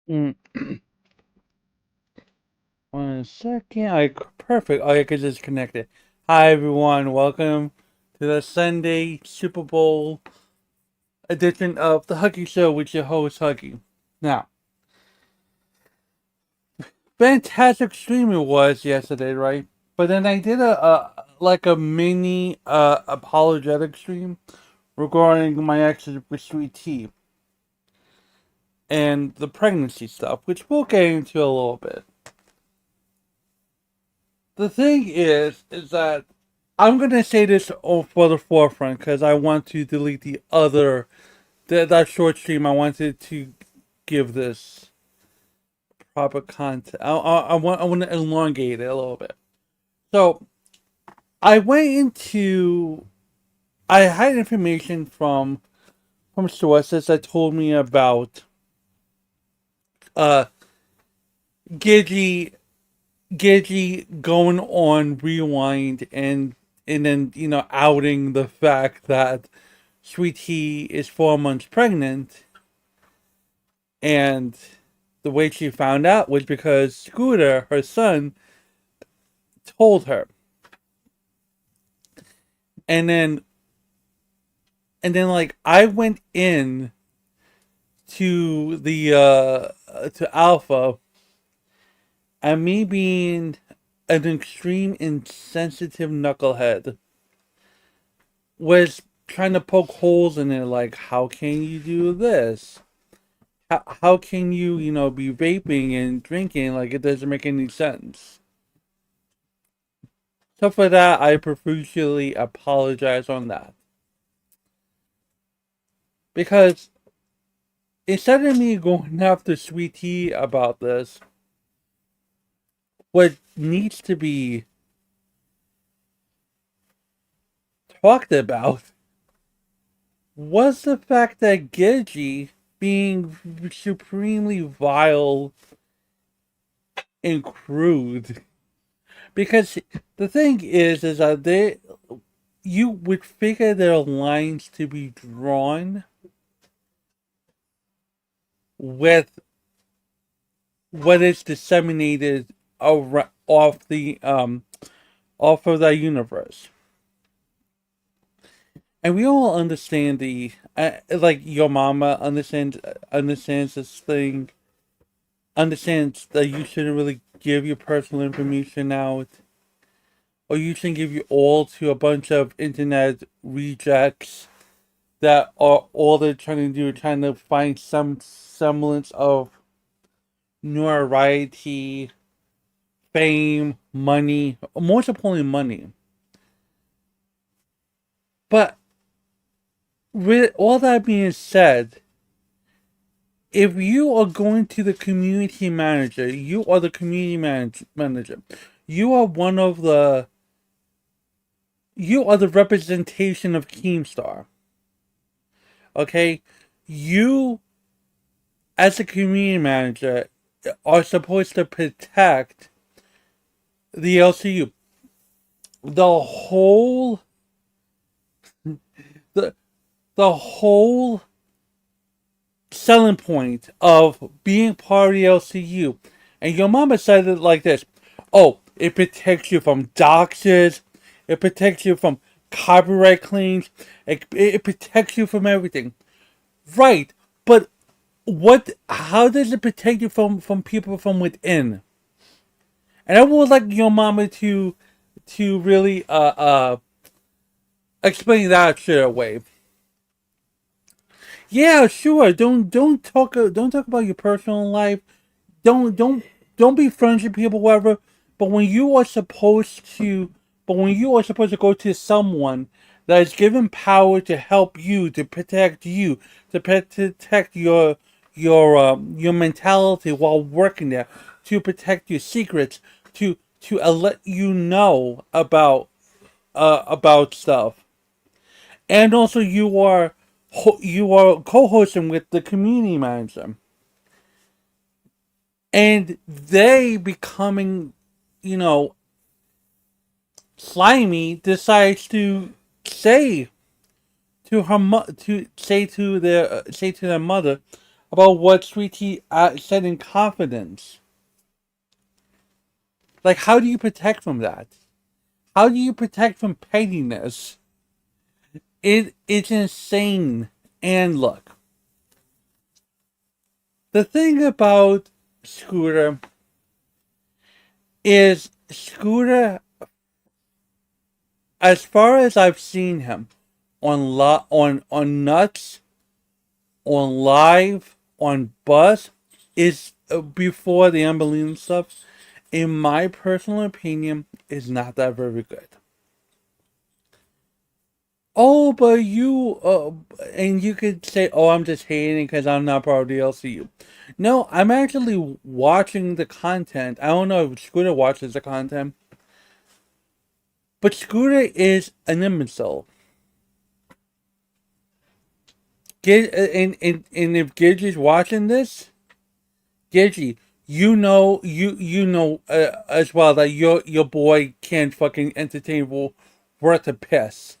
Mm, 1 second. Perfect. I could just connect it. Hi everyone. Welcome to the Sunday Super Bowl edition of the Huggy Show with your host Huggy. Now, fantastic stream it was yesterday, right? But then I did a mini apologetic stream regarding my exit with Sweet Tea and the pregnancy stuff, which we'll get into a little bit. The thing is that I'm gonna say this for the forefront because I want to delete the other that short stream. I wanted to give this proper content. I want to elongate it a little bit. So I went into I had information from sources that told me about uh Gigi Gigi going on Rewind and then outing the fact that Sweetie is 4 months pregnant, and the way she found out was because Scooter, her son, told her. And then like I went in to the to Alpha, and me being an extreme insensitive knucklehead was trying to poke holes in it, like how can you do this? How can you, be vaping and drinking? Like, it doesn't make any sense. So for that, I profusely apologize on that. Because instead of me going after Sweet Tea about this, what needs to be talked about was the fact that Gigi being supremely vile and crude. Because the thing is that you would figure there are lines to be drawn with what is disseminated off of the universe, and we all understand like your mama understands this thing, understands that you shouldn't really give your personal information out, or you shouldn't give you all to a bunch of internet rejects that are all they're trying to do, trying to find some semblance of notoriety fame, money, most importantly, money. But with all that being said, if you are going to the community manager, you are the manager. You are one of the. You are the representation of Keemstar. Okay, you as a community manager are supposed to protect the LCU. The whole the the whole selling point of being part of the LCU. And your mama said it like this: "Oh, it protects you from doxers. It protects you from copyright claims. It protects you from everything." Right, but what? How does it protect you from people from within? And I would like your mama to really explain that shit away. Yeah, sure. Don't talk about your personal life. Don't be friends with people, whatever. But when you are supposed to, but when you are supposed to go to someone that is given power to help you, to protect your mentality while working there, to protect your secrets, to let you know about stuff, and also you are co-hosting with the community manager, and they becoming, you know, slimy decides to say say to their mother about what Sweetie said in confidence. Like, how do you protect from that? How do you protect from pettiness? It's insane. And look, the thing about Scooter is Scooter, as far as I've seen him on Nuts, on Live, on Buzz, is before the Amberlina stuff. In my personal opinion, is not that very good. Oh, but and you could say, oh, I'm just hating because I'm not part of the LCU. No, I'm actually watching the content. I don't know if Scooter watches the content, but Scooter is an imbecile. And if Gidgey's watching this, Gidgey, you know as well that your boy can't fucking entertain worth a piss.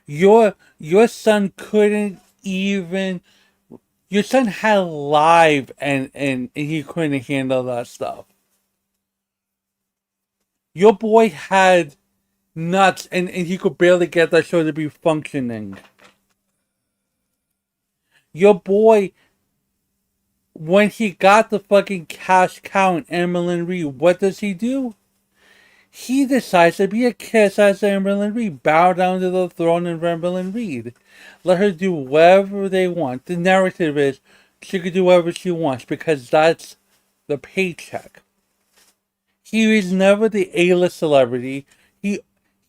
Your son couldn't even. Your son had live and he couldn't handle that stuff. Your boy had nuts and he could barely get that show to be functioning. Your boy, when he got the fucking cash cow in Emerald Reed, what does he do? He decides to be a kiss as Emerald Reed, bow down to the throne of Emerald Reed. Let her do whatever they want. The narrative is she could do whatever she wants because that's the paycheck. He is never the A-list celebrity. He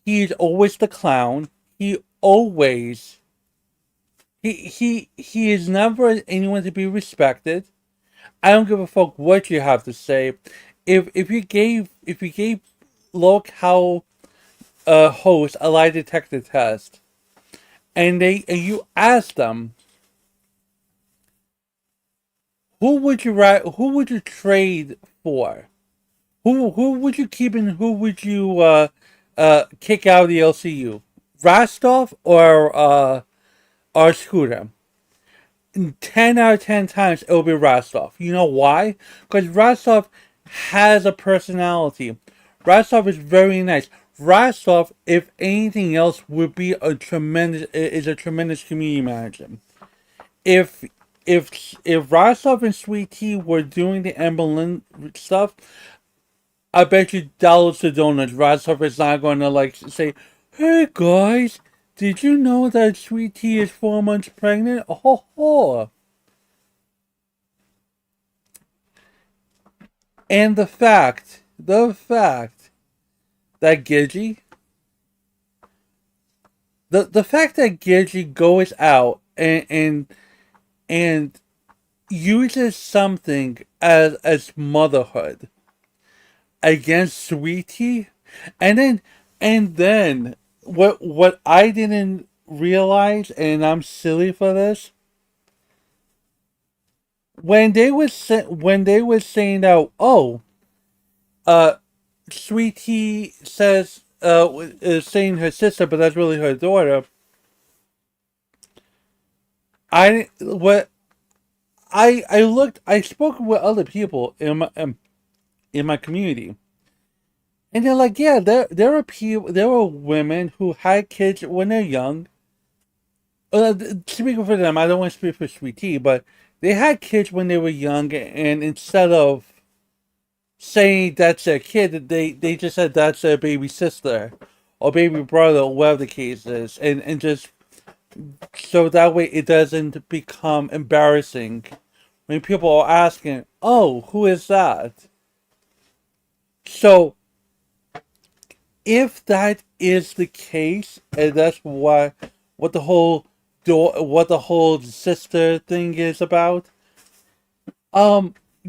he is always the clown. He is never anyone to be respected. I don't give a fuck what you have to say. If you gave local host a lie detector test and you ask them who would you trade for? Who would you keep and who would you kick out of the LCU? Rostov or Scooter? 10 out of 10 times it'll be Rostov. You know why? Because Rostov has a personality. Rostov is very nice. Rostov, if anything else, would be a tremendous community manager. If if Rostov and Sweet Tea were doing the Amber Lynn stuff, I bet you dollars to donuts. Rostov is not going to like say, "Hey guys, did you know that Sweet Tea is 4 months pregnant?" Oh, ho. And the fact that the fact that Gigi goes out and uses something as motherhood against Sweetie, and then what I didn't realize, and I'm silly for this, when they was saying that, oh, uh Sweetie says is saying her sister, but that's really her daughter. What I looked, I spoke with other people in my community, and they're like, yeah, there are people, there are women who had kids when they're young. Speaking for them, I don't want to speak for Sweet Tea, but they had kids when they were young, and instead of saying that's their kid, they just said that's their baby sister or baby brother, or whatever the case is, and just so that way it doesn't become embarrassing when people are asking, "Oh, who is that?" So if that is the case, and that's what the whole what the whole sister thing is about,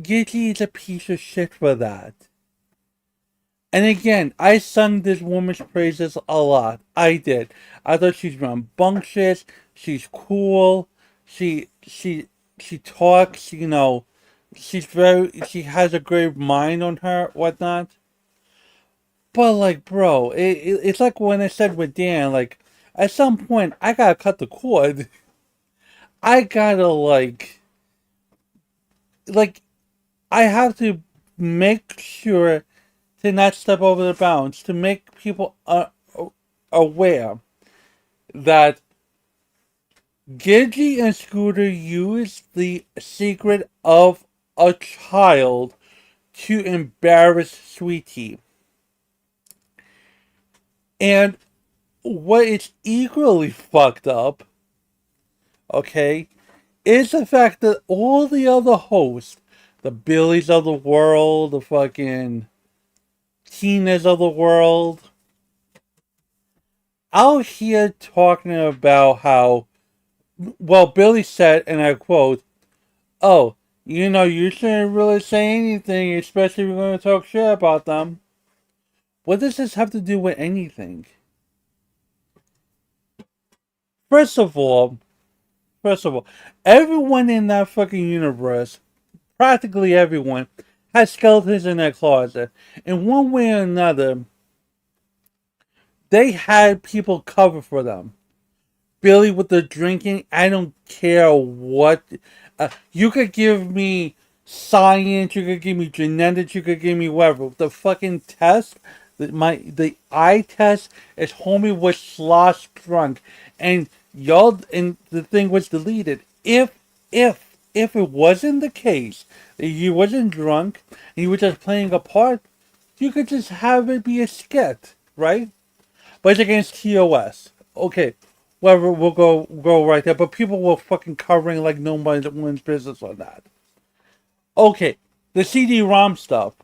Gigi is a piece of shit for that. And again, I sung this woman's praises a lot. I did. I thought she's rambunctious. She's cool. She talks. She's very. She has a great mind on her, whatnot. But like, bro, it's like when I said with Dan. Like, at some point, I gotta cut the cord. I gotta like, I have to make sure to not step over the bounds, to make people aware that Gigi and Scooter used the secret of a child to embarrass Sweetie. And what is equally fucked up, okay, is the fact that all the other hosts, the Billies of the world, the fucking Tinas of the world, out here talking about how, well, Billy said, and I quote, oh, you shouldn't really say anything, especially if you're going to talk shit about them. What does this have to do with anything? First of all, first of all, everyone in that fucking universe, practically everyone, has skeletons in their closet. In one way or another, they had people cover for them. Billy with the drinking, I don't care what. You could give me science, you could give me genetics, you could give me whatever. The fucking test, the eye test, is homie was slosh drunk, and and the thing was deleted. If it wasn't the case that you wasn't drunk and you were just playing a part, you could just have it be a skit, right? But it's against TOS. Okay, whatever, we'll go right there. But people were fucking covering like nobody's business on that. Okay, the CD-ROM stuff.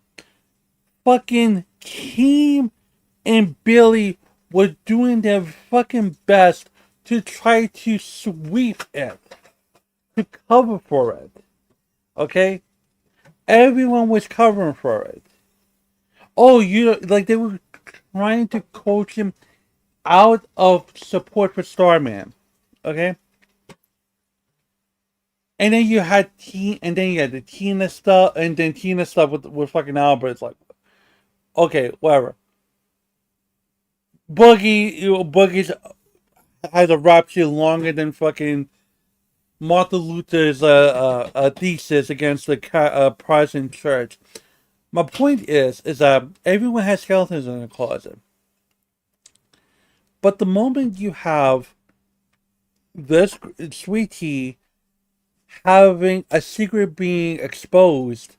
Fucking Team and Billy were doing their fucking best to try to sweep it, to cover for it. Okay, everyone was covering for it. Oh, like they were trying to coach him out of support for Starman. Okay? And then you had and then you had the Tina stuff, and then Tina stuff with fucking Albert. It's like, okay, whatever. Boogie's has a rap sheet longer than fucking Martin Luther's thesis against the Protestant church. My point is that everyone has skeletons in their closet. But the moment you have this Sweetie having a secret being exposed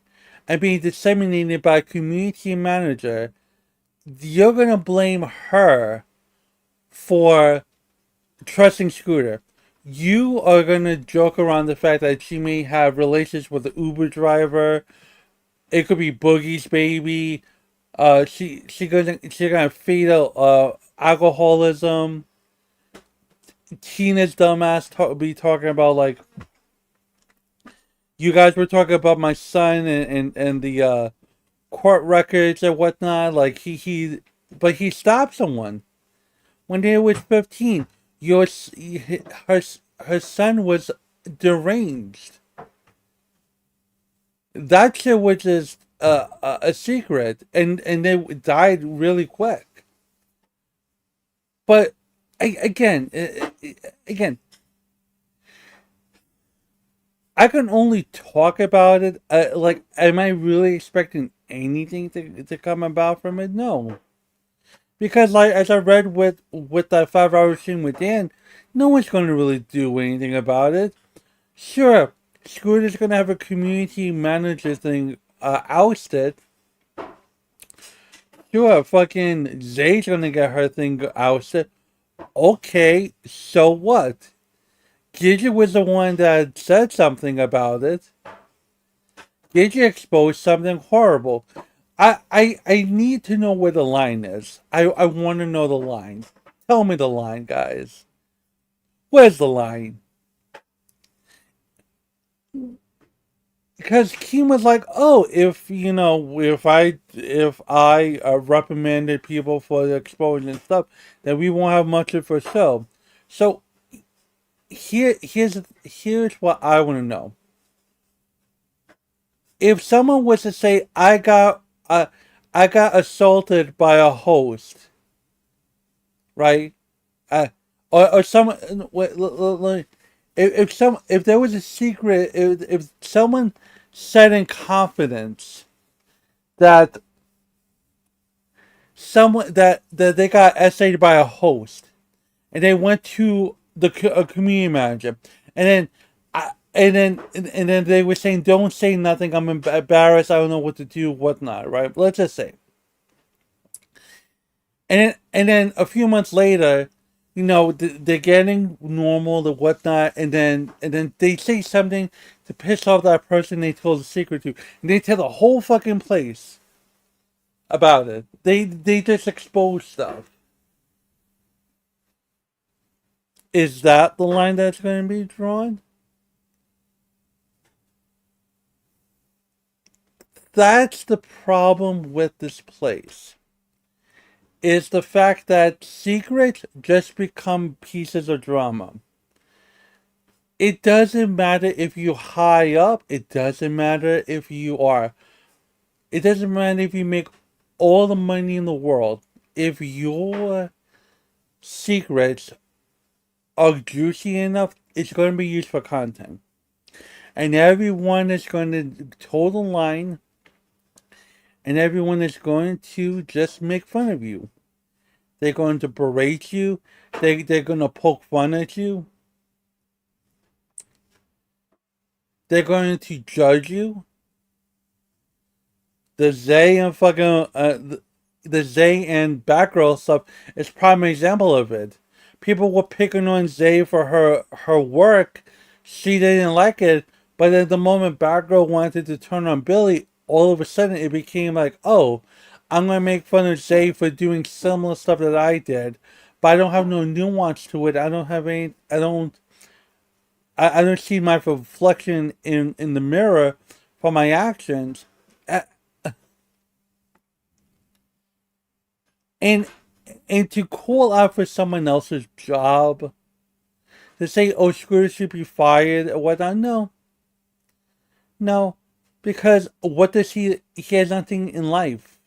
and being disseminated by a community manager, you're gonna blame her for trusting Scooter. You are gonna joke around the fact that she may have relations with the Uber driver, It could be Boogie's baby. She gonna feed alcoholism. Tina's dumbass be talking about like you guys were talking about my son and the court records and whatnot. Like but he stopped someone when they was 15. Her her son was deranged. That shit was just a secret, and they died really quick. But again, again, I can only talk about it. Like, am I really expecting anything to come about from it? No, because like as I read with that 5 hour stream with Dan, no one's going to really do anything about it. Sure, Scooter's going to have a community manager thing ousted. Sure, fucking Zay's going to get her thing ousted. Okay, so what? Gidget was the one that said something about it. Gidget exposed something horrible. I need to know where the line is. I want to know the line. Tell me the line, guys. Where's the line? Because Keem was like, "Oh, if I reprimanded people for the exposure and stuff, then we won't have much of a show." So here's what I want to know. If someone was to say, I got assaulted by a host, right? Uh, or someone, if there was a secret, if someone said in confidence that that they got essayed by a host, and they went to a community manager, and then and then they were saying, "Don't say nothing. I'm embarrassed. I don't know what to do, whatnot." Right? Let's just say, and then a few months later, they're getting normal, the whatnot, and then they say something to piss off that person they told the secret to, and they tell the whole fucking place about it. They just expose stuff. Is that the line that's going to be drawn? That's the problem with this place. Is the fact that secrets just become pieces of drama. It doesn't matter if you high up. It doesn't matter if you are. It doesn't matter if you make all the money in the world. If your secrets are juicy enough, it's going to be used for content. And everyone is going to toe the line, and everyone is going to just make fun of you. They're going to berate you. They're going to poke fun at you. They're going to judge you. The Zay and fucking the Zay and Batgirl stuff is prime example of it. People were picking on Zay for her work. She didn't like it, but at the moment Batgirl wanted to turn on Billy, all of a sudden it became like, oh, I'm gonna make fun of Zay for doing similar stuff that I did, but I don't have no nuance to it. I don't have any. I don't see my reflection in the mirror for my actions. Uh, And and to call out for someone else's job, to say, "Oh, Scooter should be fired" or whatnot. No, no, because what does he? He has nothing in life.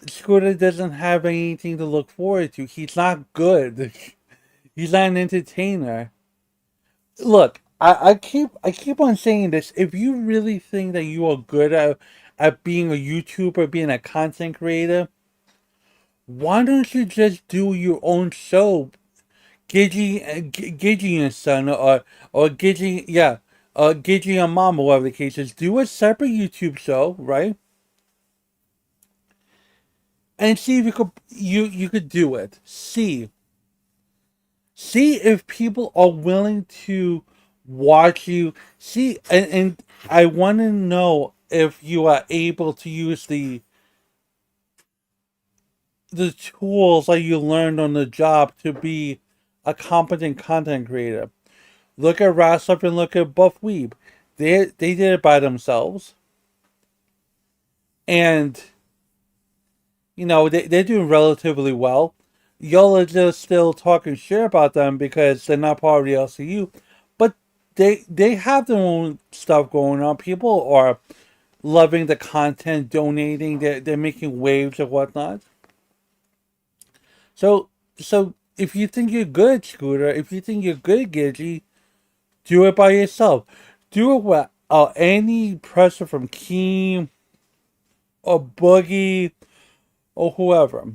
Scooter doesn't have anything to look forward to. He's not good. He's not an entertainer. Look, I keep on saying this. If you really think that you are good at being a YouTuber, being a content creator, why don't you just do your own show? Gigi and Son, or Gigi, yeah, Gigi and Mom, or whatever the case is. Do a separate YouTube show, right? And see if you could do it. See if people are willing to watch you. See, and I want to know if you are able to use the tools that you learned on the job to be a competent content creator. Look at Rasslip and look at Buff Weeb. They did it by themselves, and they're doing relatively well. Y'all are just still talking shit about them because they're not part of the LCU, but they have their own stuff going on. People are loving the content, donating. They're making waves and whatnot. So if you think you're good, Scooter, if you think you're good, Gidgy, do it by yourself. Do it without any pressure from Keem or Boogie or whoever.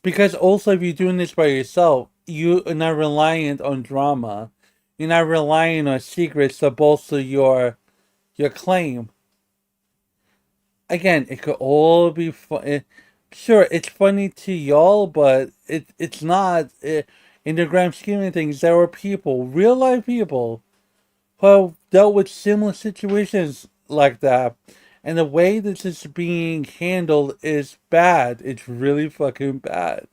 Because also, if you're doing this by yourself, you are not reliant on drama. You're not relying on secrets to bolster your claim. Again, it could all be fun. Sure, it's funny to y'all, but it's not. In the grand scheme of things, there were people, real life people, who have dealt with similar situations like that. And the way this is being handled is bad. It's really fucking bad.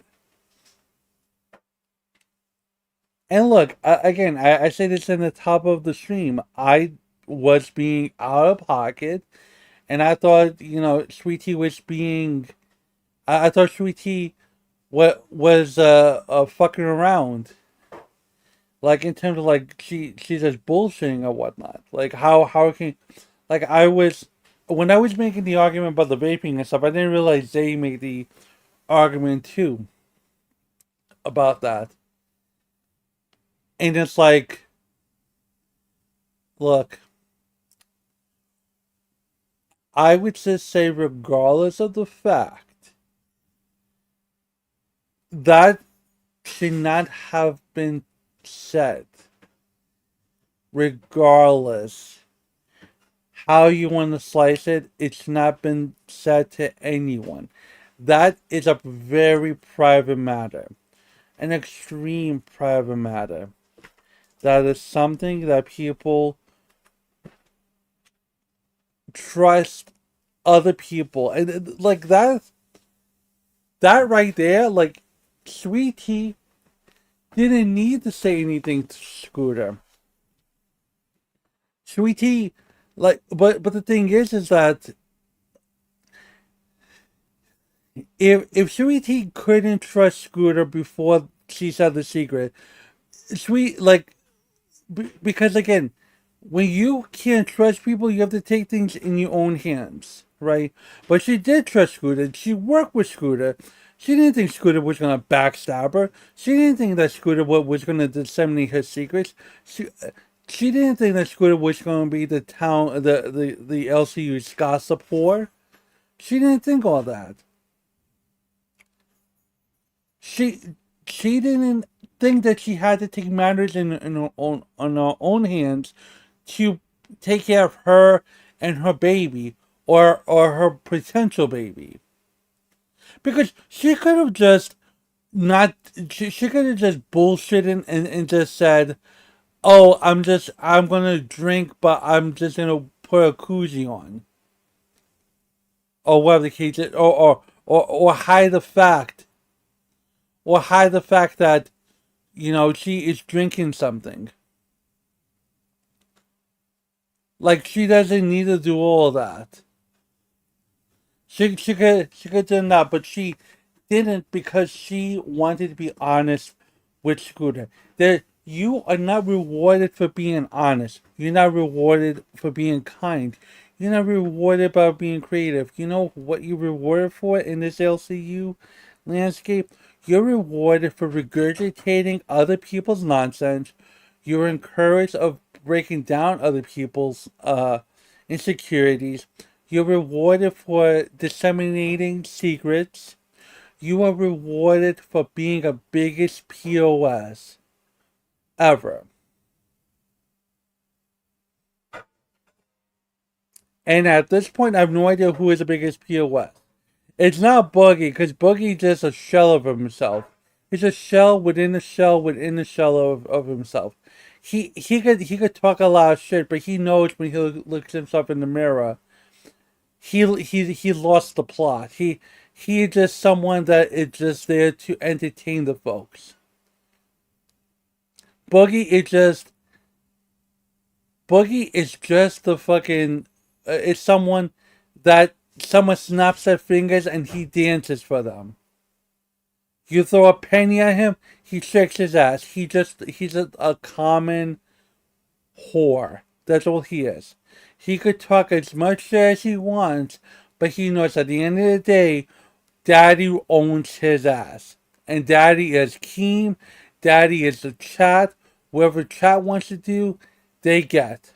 And look, again, I say this in the top of the stream. I was being out of pocket, and I thought, Sweetie was being. I thought Sweetie was fucking around, like in terms of like she's just bullshitting or whatnot. Like how can, like I was when I was making the argument about the vaping and stuff, I didn't realize they made the argument too about that. And it's like, look, I would just say, regardless of the fact that should not have been said, regardless how you want to slice it, it's not been said to anyone. That is a very private matter, an extreme private matter. That is something that people trust other people, and like that right there, like Sweetie didn't need to say anything to Scooter. Sweetie, like, but the thing is that if Sweetie couldn't trust Scooter before she said the secret, Sweet like because again, when you can't trust people, you have to take things in your own hands, right? But she did trust Scooter. She worked with Scooter. She didn't think Scooter was gonna backstab her. She didn't think that Scooter was gonna disseminate her secrets. She didn't think that Scooter was gonna be the LCU's gossip whore. She didn't think all that. She she didn't think that she had to take matters in her own on her own hands to take care of her and her baby or her potential baby. Because she could have just not she could have just bullshitted and just said, "Oh, I'm gonna drink, but I'm just gonna put a koozie on." Or whatever the case is, or hide the fact that she is drinking something. Like she doesn't need to do all that. She could do that, but she didn't because she wanted to be honest with Scooter. That you are not rewarded for being honest. You're not rewarded for being kind. You're not rewarded by being creative. You know what you're rewarded for in this LCU landscape? You're rewarded for regurgitating other people's nonsense. You're encouraged of breaking down other people's insecurities. You're rewarded for disseminating secrets. You are rewarded for being a biggest POS ever. And at this point, I have no idea who is the biggest POS. It's not Boogie, because Boogie's just a shell of himself. He's a shell within a shell within a shell of himself. he could talk a lot of shit, but he knows when he looks himself in the mirror, he lost the plot. He just someone that is just there to entertain the folks. Boogie is just Boogie is just the fucking. It's someone that someone snaps their fingers and he dances for them. You throw a penny at him, he shakes his ass. He's a common whore. That's all he is. He could talk as much shit as he wants, but he knows at the end of the day, Daddy owns his ass. And Daddy is keen. Daddy is the chat. Whatever chat wants to do, they get.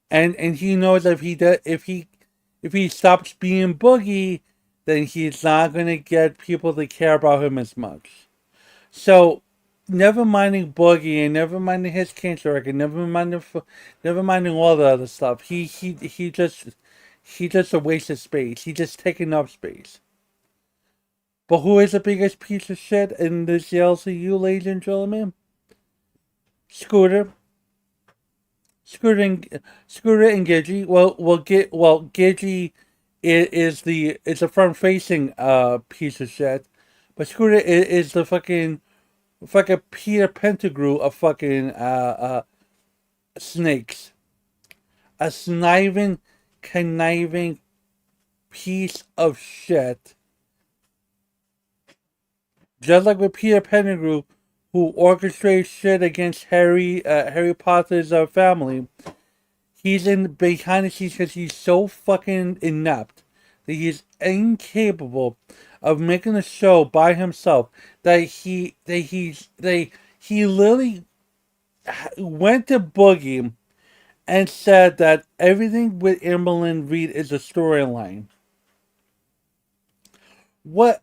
And he knows if he stops being Boogie, then he's not gonna get people to care about him as much. So, never minding Boogie and never minding his cancer record, never minding all the other stuff. He just a waste of space. He just taking up space. But who is the biggest piece of shit in this LCU, ladies and gentlemen? Scooter. Scooter and Gidgey. Gidgey is the front facing piece of shit, but Scooter is the fucking Peter Pentagrew of fucking snakes. A conniving piece of shit. Just like with Peter Pettigrew, who orchestrates shit against Harry Potter's family. He's in behind the scenes because he's so fucking inept that he's incapable of making a show by himself. He literally went to Boogie and said that everything with Amberlynn Reed is a storyline. What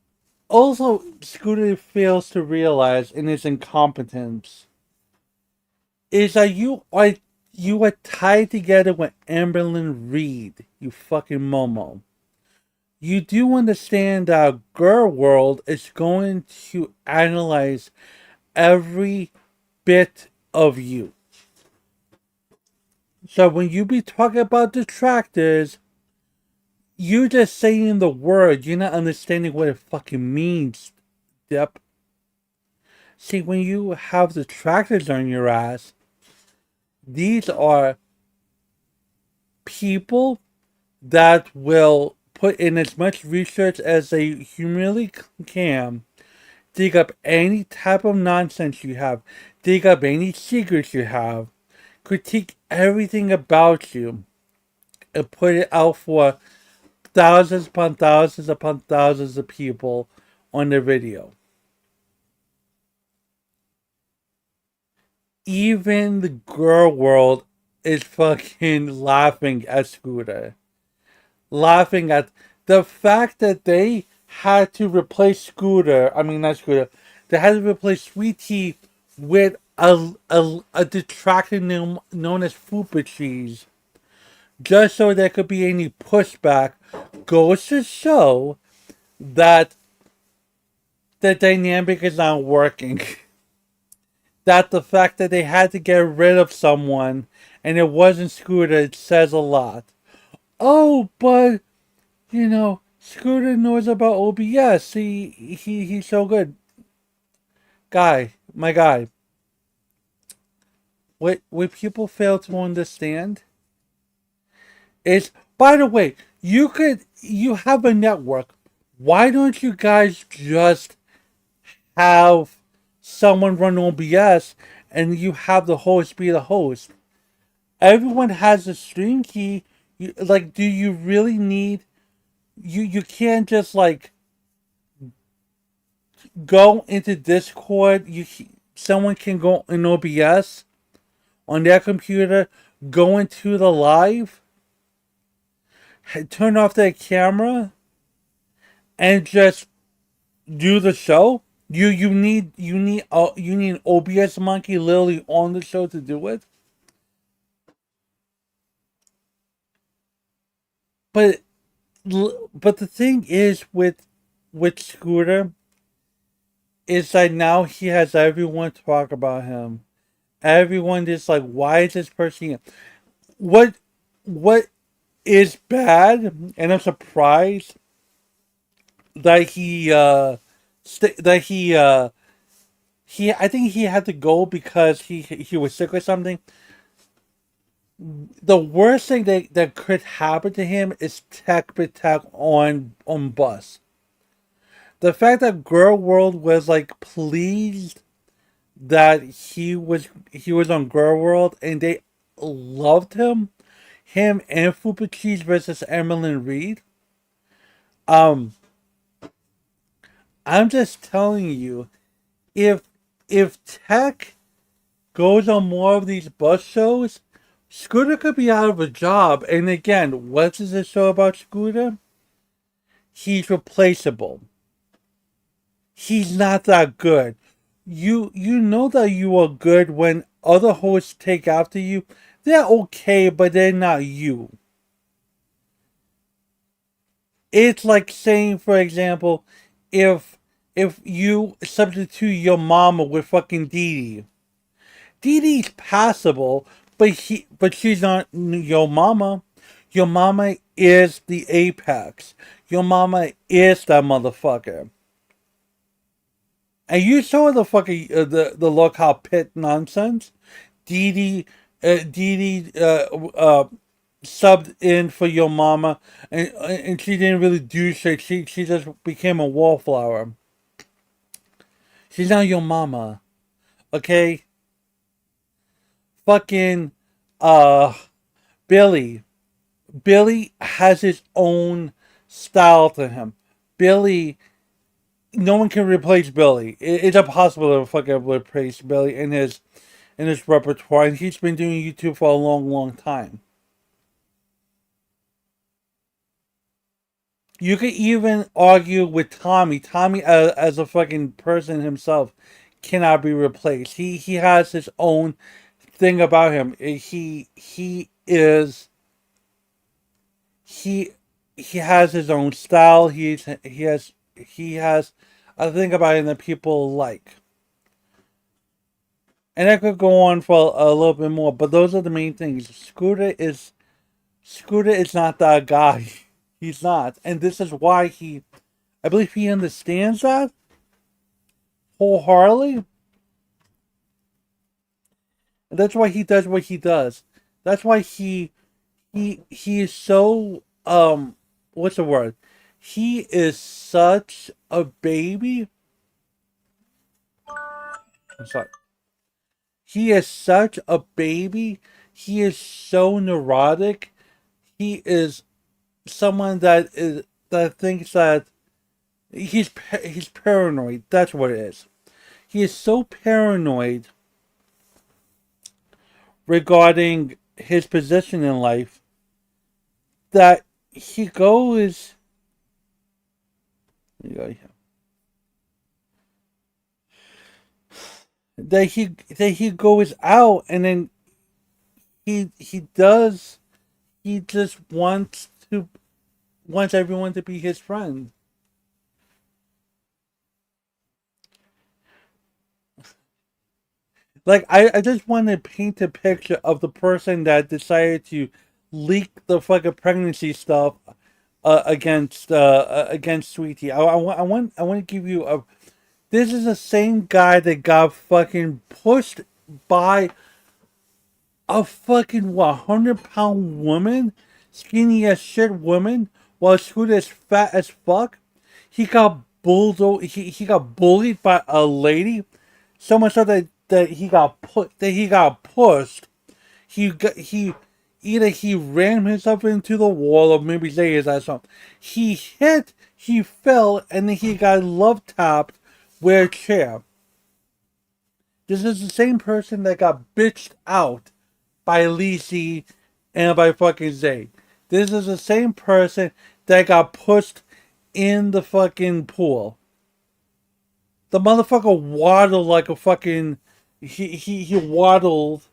also Scooter fails to realize in his incompetence is that you are tied together with Amberlynn Reed, you fucking Momo. You do understand that Girl World is going to analyze every bit of you. So when you be talking about detractors, you just saying the word, you're not understanding what it fucking means, Dip. See, when you have detractors on your ass, these are people that will put in as much research as they humanly can, dig up any type of nonsense you have, dig up any secrets you have, critique everything about you, and put it out for thousands upon thousands of people on their video. Even the girl world is fucking laughing at Scooter. Laughing at the fact that they had to replace Scooter. I mean, not Scooter. They had to replace Sweet Tea with a detractor known as Fupa Cheese, just so there could be any pushback. Goes to show that the dynamic is not working. That the fact that they had to get rid of someone and it wasn't Scooter, it says a lot. Oh, but Scooter knows about OBS. He's so good. My guy. What people fail to understand is, by the way, you have a network. Why don't you guys just have someone run OBS and you have the host be the host? Everyone has a stream key. Do you really need? You can't just go into Discord. Someone can go in OBS on their computer, go into the live, turn off their camera, and just do the show. You need an OBS monkey literally on the show to do it. But but the thing is with Scooter, is that now he has everyone talk about him. Everyone is like, why is this person here? What what is bad? And I'm surprised that he I think he had to go because he was sick or something. The worst thing that could happen to him is tech attack on bus. The fact that Girl World was like pleased that he was on Girl World and they loved him and Fupa Cheese versus Emmeline Reed. Um, I'm just telling you, if if Tech goes on more of these bus shows, Scooter could be out of a job. And again, what is this show about Scooter? He's replaceable. He's not that good. You know that you are good when other hosts take after you. They're okay, but they're not you. It's like saying, for example, if if you substitute your mama with fucking Dee Dee. Dee Dee's passable, but she's not your mama. Your mama is the apex. Your mama is that motherfucker. And you saw the fucking the lockout pit nonsense. Dee Dee, Dee Dee, subbed in for your mama, and she didn't really do shit. She just became a wallflower. She's not your mama, okay? Fucking, uh, Billy. Billy has his own style to him. Billy, no one can replace Billy. It's impossible to fucking replace Billy in his repertoire, and he's been doing YouTube for a long, long time. You could even argue with Tommy. Tommy, as a fucking person himself, cannot be replaced. He has his own thing about him. He he has his own style. He has a thing about him that people like. And I could go on for a little bit more, but those are the main things. Scooter is not that guy. He's not, and this is why I believe he understands that wholeheartedly. And that's why he does what he does. That's why he is so what's the word? He is such a baby. I'm sorry. He is such a baby. He is so neurotic. He is someone that thinks that he's paranoid. That's what it is. He is so paranoid regarding his position in life that he goes that he goes out and then he just wants everyone to be his friend. Like I just want to paint a picture of the person that decided to leak the fucking pregnancy stuff against Sweetie. I want to give you a. This is the same guy that got fucking pushed by a fucking 100-pound woman, skinny as shit woman, while Scooter is fat as fuck. He got he got bullied by a lady, so much so that he got pushed. He either he ran himself into the wall or maybe say his ass something. He fell, and then he got love tapped with a chair. This is the same person that got bitched out by Lisi and by fucking Zay. This is the same person that got pushed in the fucking pool. The motherfucker waddled like a fucking. He waddled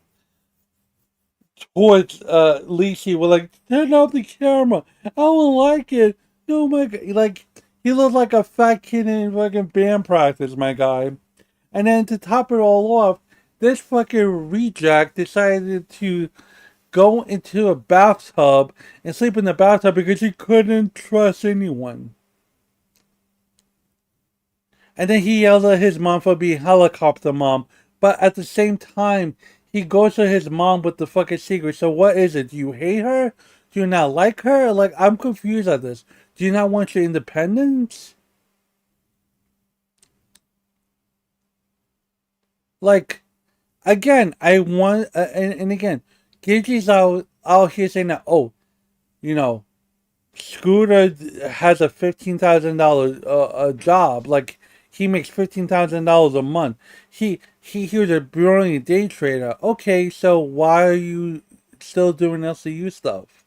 towards Lisi. We're like, turn off the camera. I don't like it. Oh my god. Like, He looked like a fat kid in fucking band practice, my guy. And then to top it all off, this fucking reject decided to go into a bathtub and sleep in the bathtub because he couldn't trust anyone. And then he yelled at his mom for being helicopter mom. But at the same time, he goes to his mom with the fucking secret. So what is it? Do you hate her? Do you not like her? Like, I'm confused at this. Do you not want your independence? Like, again, I want, and again, Gigi's out here saying that, oh, you know, Scooter has a $15,000 job. Like, he makes $15,000 a month. He was a brilliant day trader. Okay, so why are you still doing LCU stuff?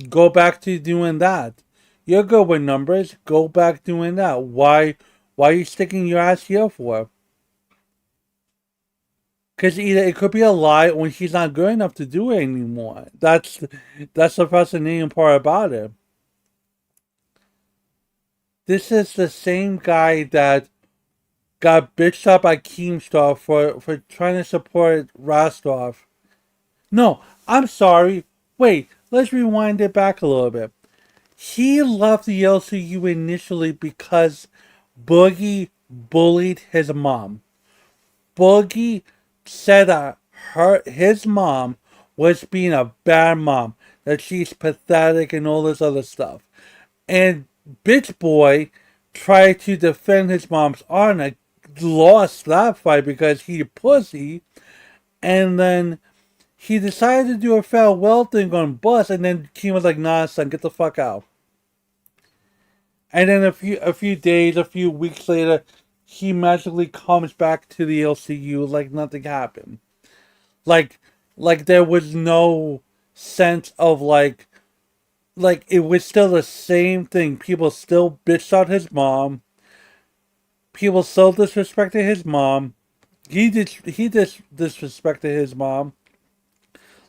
Go back to doing that. You're good with numbers. Go back doing that. Why are you sticking your ass here for? Because either it could be a lie or he's not good enough to do it anymore. That's the fascinating part about it. This is the same guy that got bitched up by Keemstar for trying to support Rostov. No, I'm sorry. Wait, let's rewind it back a little bit. He left the LCU initially because Boogie bullied his mom. Boogie said that his mom was being a bad mom, that she's pathetic and all this other stuff. And Bitch Boy tried to defend his mom's honor, lost that fight because he a pussy, and then he decided to do a farewell thing on bus, and then Kim was like, "Nah, son, get the fuck out." And then a few days, a few weeks later, he magically comes back to the LCU like nothing happened. Like like there was no sense of like it was still the same thing. People still bitched out his mom. People still disrespected his mom. He disrespected his mom.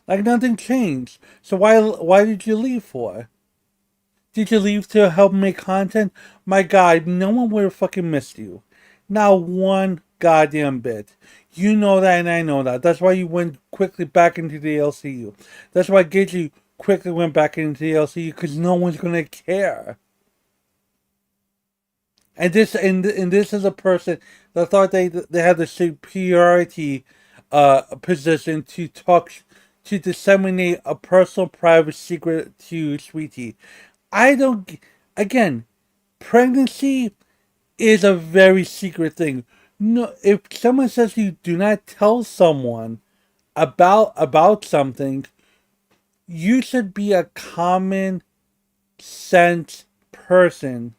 Like nothing changed. So why did you leave for? Did you leave to help make content? My God, no one would have fucking missed you. Not one goddamn bit. You know that and I know that. That's why you went quickly back into the LCU. That's why Gigi quickly went back into the LCU because no one's gonna care. And this is a person that thought they had the superiority position to talk to disseminate a personal private secret to Sweetie. I don't again, pregnancy is a very secret thing. No, if someone says you do not tell someone about something, you should be a common sense person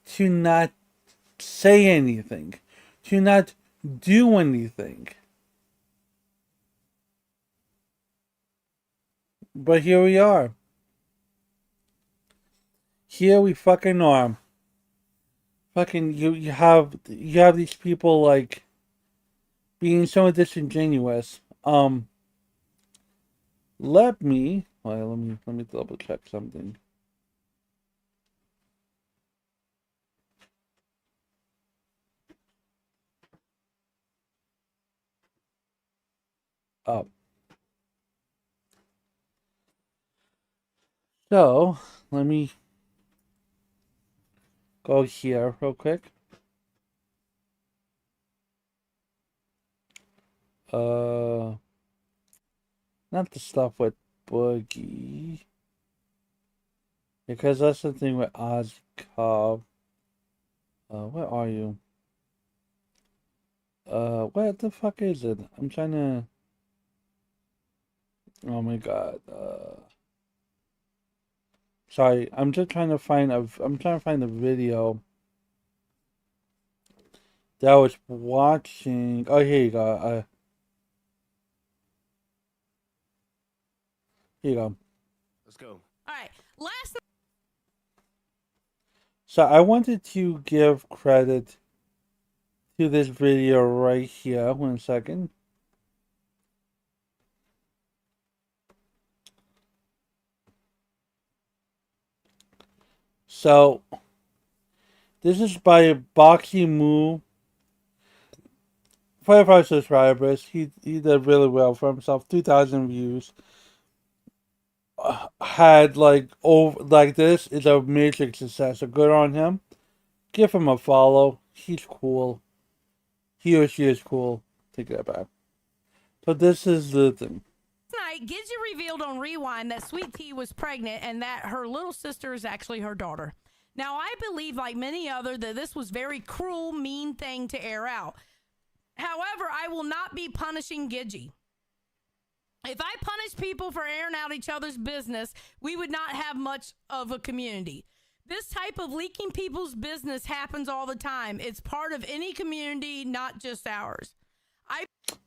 to not say anything, to not do anything. But here we are. Here we fucking are. Fucking you have these people like being so disingenuous. Let me double check something. Up. So let me go here real quick. Uh, Not the stuff with Boogie, because that's the thing with Oz Cobb. Where are you? Where the fuck is it? I'm trying to. Oh my god. Sorry. I'm just trying to find a. I'm trying to find a video that I was watching. Oh, here you go. Here you go. Let's go. All right. Last. So I wanted to give credit to this video right here. 1 second. So this is by Boxy Moo. 45 subscribers. He did really well for himself. 2,000 views. Had like over like this is a major success. So good on him. Give him a follow. He's cool. He or she is cool. Take that back. So this is the thing. Last night, Gidget revealed on Rewind that Sweet Tea was pregnant and that her little sister is actually her daughter. Now, I believe, like many other, that this was very cruel, mean thing to air out. However, I will not be punishing Gidget. If I punish people for airing out each other's business, we would not have much of a community. This type of leaking people's business happens all the time. It's part of any community, not just ours.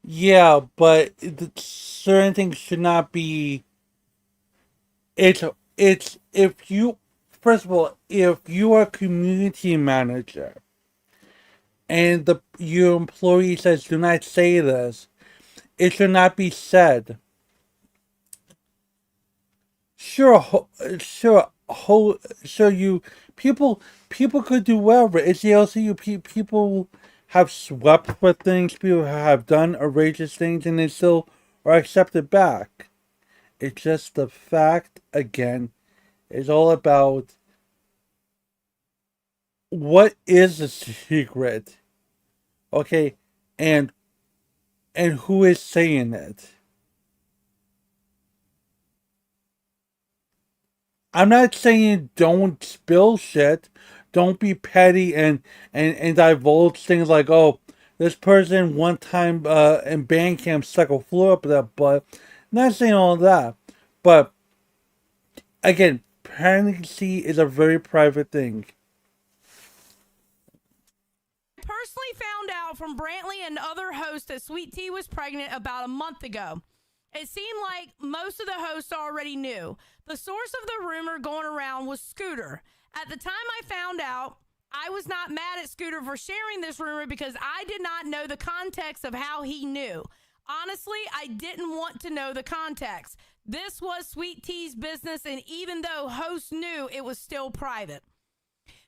Yeah, but certain things should not be. It's if you first of all, if you are a community manager and your employee says do not say this, it should not be said. Sure, you people could do whatever. It's the LCU. People have swept for things. People have done outrageous things, and they still are accepted back. It's just the fact again. It's all about what is the secret, okay, and who is saying it. I'm not saying don't spill shit. Don't be petty and divulge things like, oh, this person one time in band camp stuck a floor up their butt. Not saying all that. But again, pregnancy is a very private thing. Personally found out from Brantley and other hosts that Sweet Tea was pregnant about a month ago. It seemed like most of the hosts already knew. The source of the rumor going around was Scooter. At the time I found out, I was not mad at Scooter for sharing this rumor because I did not know the context of how he knew. Honestly, I didn't want to know the context. This was Sweet Tea's business, and even though hosts knew, it was still private.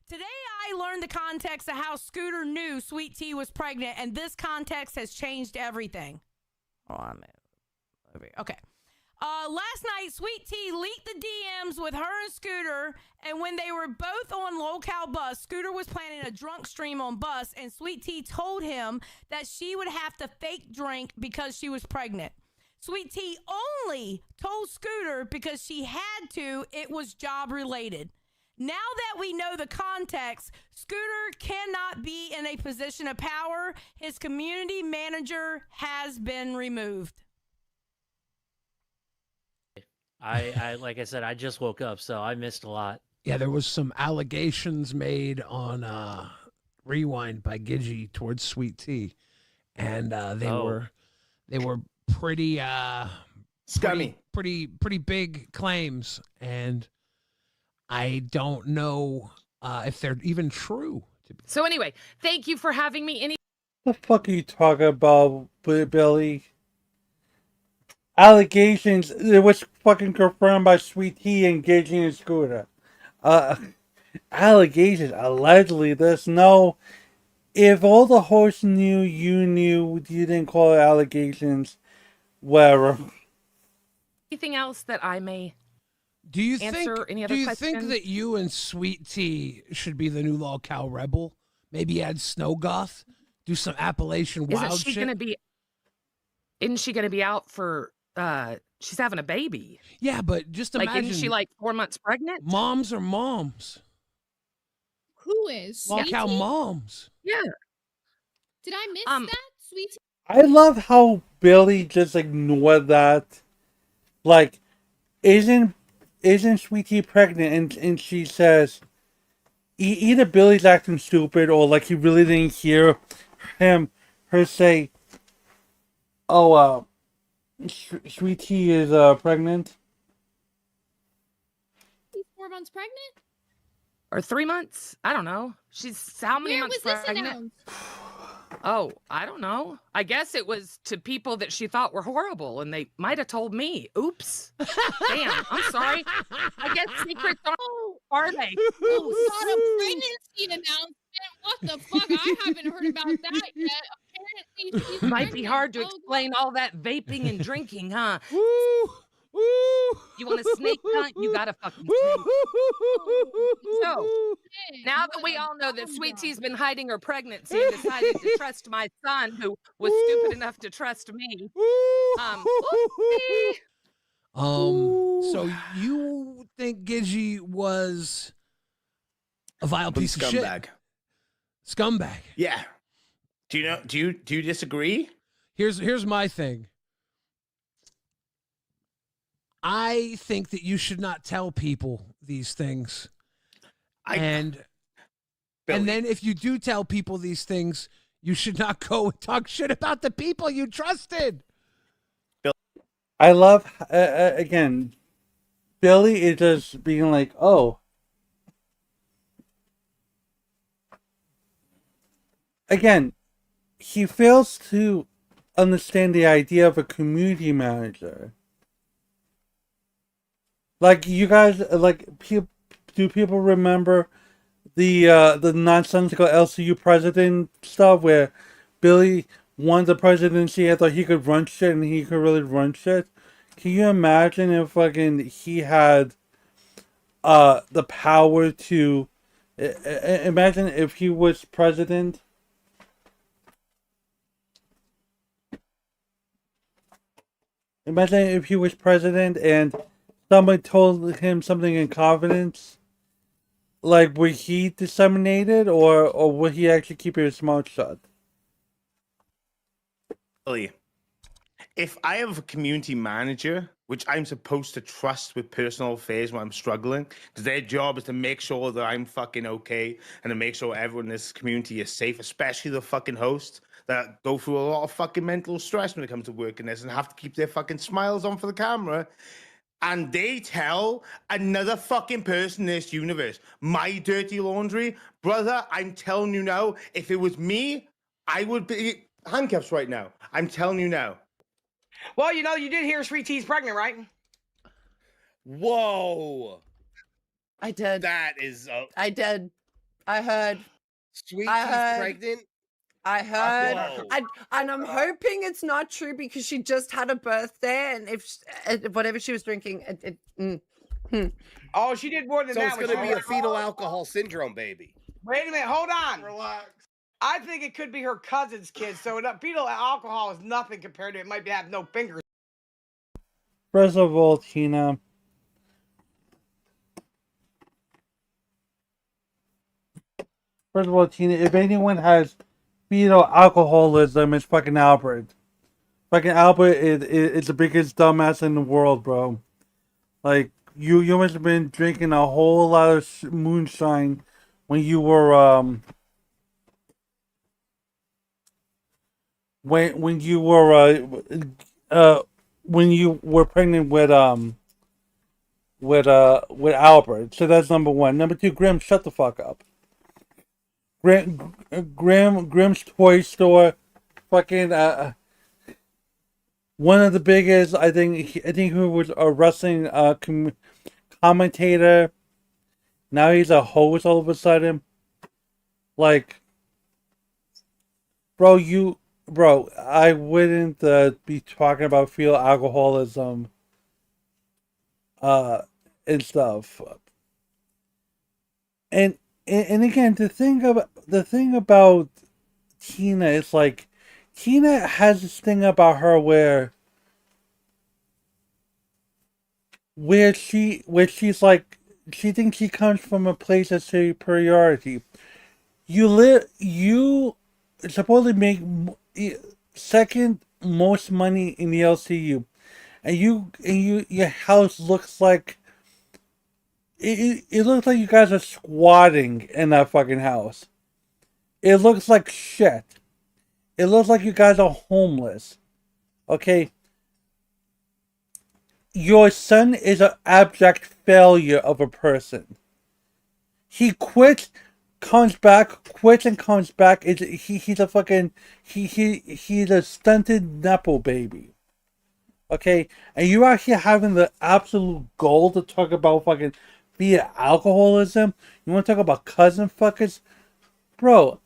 Today, I learned the context of how Scooter knew Sweet Tea was pregnant, and this context has changed everything. Okay. Last night, Sweet Tea leaked the DMs with her and Scooter, and when they were both on Lolcow Bus, Scooter was planning a drunk stream on Bus, and Sweet Tea told him that she would have to fake drink because she was pregnant. Sweet Tea only told Scooter because she had to, it was job related. Now that we know the context, Scooter cannot be in a position of power. His community manager has been removed. I like I said, I just woke up, so I missed a lot. Yeah, there was some allegations made on Rewind by Gidget towards Sweet Tea, and they were pretty scummy, pretty big claims, and I don't know if they're even true. So anyway, thank you for having me. The fuck are you talking about, Billy? Allegations. It was fucking confirmed by Sweet Tea engaging in Scooter. Allegations. Allegedly, there's no. If all the hosts knew, you knew, you didn't call it allegations. Whatever. Anything else that I may Do you answer? think? Any other Do you questions? think that you and Sweet Tea should be the new Lolcow Rebel? Maybe add Snowgoth, do some Appalachian wild Isn't she shit. gonna be? Isn't she gonna be out for? She's having a baby. Yeah, but just Like, imagine. isn't she like 4 months pregnant? Moms are moms. Who is? Sweet Lolcow Tea? moms. Yeah. Did I miss that? Sweet Tea? I love how Billy just ignored that. Like, isn't Sweet Tea pregnant? And she says, either Billy's acting stupid or like he really didn't hear her say, "Oh, Sweet Tea is pregnant." She's 4 months pregnant? Or 3 months? I don't know. She's how many Where months was this pregnant? announced? Oh, I don't know. I guess it was to people that she thought were horrible, and they might have told me. Oops. Damn, I'm sorry. I guess secrets are... are they? Oh, not a pregnancy announcement. What the fuck? I haven't heard about that yet. Apparently, she's Might be pregnant. hard to Oh, God. explain all that vaping and drinking, huh? Woo! Woo! You want a snake hunt? You got a fucking snake. So, Hey, now that what we a all know that bomb Sweet drop. Tea's been hiding her pregnancy and decided to trust my son, who was stupid enough to trust me. Oopsie. So you think Gidgey was a vile piece of shit? Scumbag. Scumbag. Yeah. Do you disagree? Here's my thing. I think that you should not tell people these things. And then if you do tell people these things, you should not go and talk shit about the people you trusted. I love again. Billy is just being like, oh. Again, he fails to understand the idea of a community manager. Like, you guys, like, do people remember the nonsensical LCU president stuff where Billy won the presidency and thought he could run shit and he could really run shit? Can you imagine if fucking he had the power to imagine if he was president? Imagine if he was president and someone told him something in confidence. Like, would he disseminate it, or would he actually keep his mouth shut? If I have a community manager, which I'm supposed to trust with personal affairs when I'm struggling, because their job is to make sure that I'm fucking okay and to make sure everyone in this community is safe, especially the fucking hosts that go through a lot of fucking mental stress when it comes to working this and have to keep their fucking smiles on for the camera. And they tell another fucking person in this universe my dirty laundry. Brother, I'm telling you now, if it was me, I would be handcuffs right now. I'm telling you now. Well, you know, you did hear Sweet Tea's pregnant, right? Whoa. I did. That is... I did. I heard. Sweet I Tea's heard. pregnant? I heard. Whoa. And I'm hoping it's not true because she just had a birthday and if whatever she was drinking, Oh, she did more than So that. it's when going to she be a was- fetal alcohol syndrome, baby. Wait a minute, hold on. Relax. I think it could be her cousin's kid, so fetal alcohol is nothing compared to it might have no fingers. First of all, Tina. If anyone has fetal alcoholism, it's fucking Albert. Fucking Albert is the biggest dumbass in the world, bro. Like, you must have been drinking a whole lot of moonshine when you were when you were pregnant with Albert. So that's number one. Number two, Grim, shut the fuck up. Grimm's Toy Store, fucking one of the biggest. I think he was a wrestling commentator. Now he's a host all of a sudden. Like, bro, I wouldn't be talking about fetal alcoholism and stuff. And again, the thing about Tina is like, Tina has this thing about her where she's like, she thinks she comes from a place of superiority. You supposedly make second most money in the LCU, and your house looks like it looks like you guys are squatting in that fucking house. It looks like shit. It looks like you guys are homeless. Okay? Your son is an abject failure of a person. He quits, comes back, quits and comes back. He's a fucking he's a stunted nepo baby. Okay? And you're out here having the absolute goal to talk about fucking fetal alcoholism. You want to talk about cousin fuckers, bro.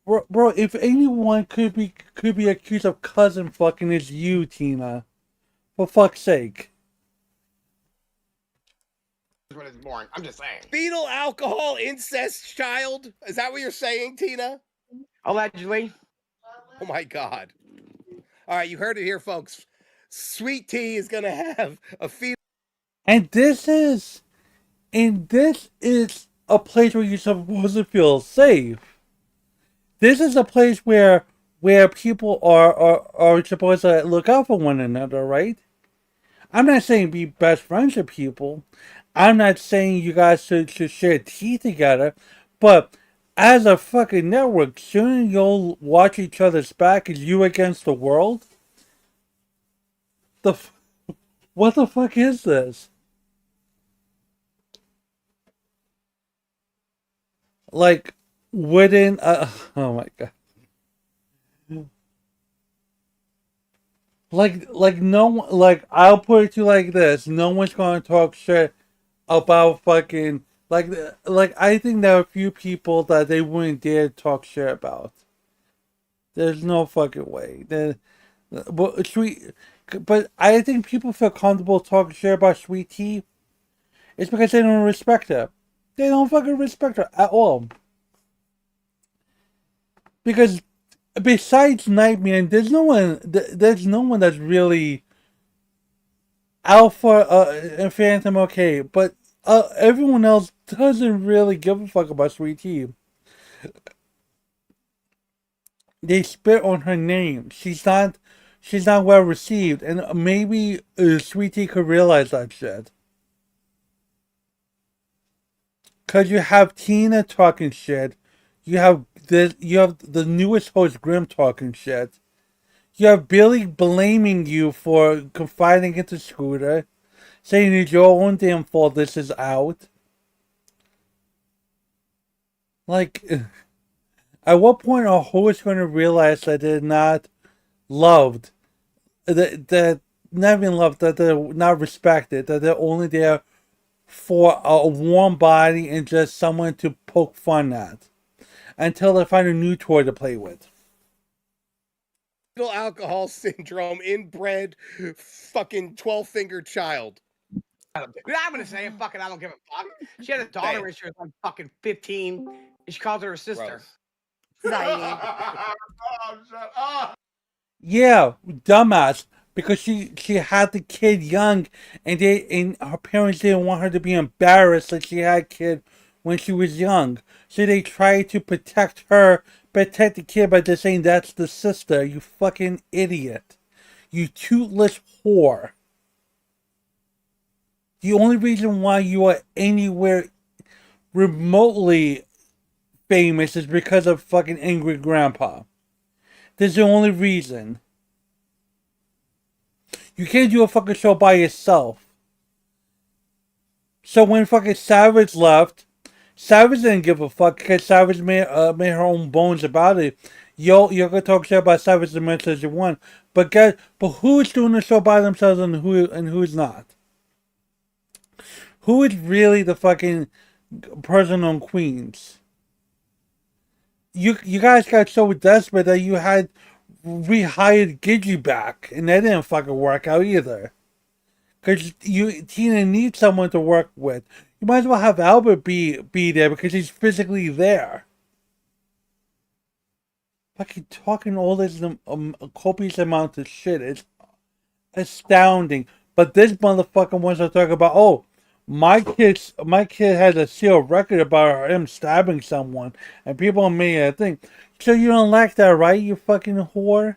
Bro, if anyone could be accused of cousin fucking, it's you, Tina. For fuck's sake. When it's born. I'm just saying. Fetal alcohol incest child? Is that what you're saying, Tina? Allegedly. Oh my God. All right, you heard it here, folks. Sweet Tea is gonna have a fetal. And this is a place where you're supposed to feel safe. This is a place where people are supposed to look out for one another, right? I'm not saying be best friends with people. I'm not saying you guys should share tea together, but as a fucking network, shouldn't you'll watch each other's back as you against the world? What the fuck is this? Like, wouldn't oh my God. Like no one, like I'll put it to you like this: no one's gonna talk shit about fucking like I think there are a few people that they wouldn't dare talk shit about. There's no fucking way. But I think people feel comfortable talking shit about Sweet Tea. It's because they don't respect her. They don't fucking respect her at all. Because besides Nightmare, there's no one that's really Alpha and Phantom, okay, but everyone else doesn't really give a fuck about Sweet Tea. They spit on her name. She's not well received, and maybe Sweet Tea could realize that shit. Cause you have Tina talking shit, you have the newest host Grim talking shit. You have Billy blaming you for confiding into Scooter, saying it's your own damn fault this is out. Like, at what point are hosts going to realize that they're not loved, that not being loved, that they're not respected, that they're only there for a warm body and just someone to poke fun at, until they find a new toy to play with? Fetal alcohol syndrome, inbred, fucking 12-fingered child. I'm gonna say it. Fucking, I don't give a fuck. She had a daughter when she was like fucking 15, and she calls her her sister. Yeah, dumbass. Because she had the kid young, and her parents didn't want her to be embarrassed that she had a kid when she was young. So they tried to protect the kid by just saying that's the sister. You fucking idiot. You toothless whore. The only reason why you are anywhere remotely famous is because of fucking Angry Grandpa. That's the only reason. You can't do a fucking show by yourself. So when fucking Savage left, Savage didn't give a fuck because Savage made her own bones about it. You're gonna talk shit about Savage as much as you want, but who's doing the show by themselves and who's not? Who is really the fucking person on Queens? You guys got so desperate that you had rehired Gidgy back, and that didn't fucking work out either. Because Tina needs someone to work with. You might as well have Albert be there because he's physically there. Fucking talking all this copious amount of shit. It's astounding. But this motherfucker wants to talk about, oh, my kid has a sealed record about him stabbing someone, and people made a thing. So you don't like that, right, you fucking whore?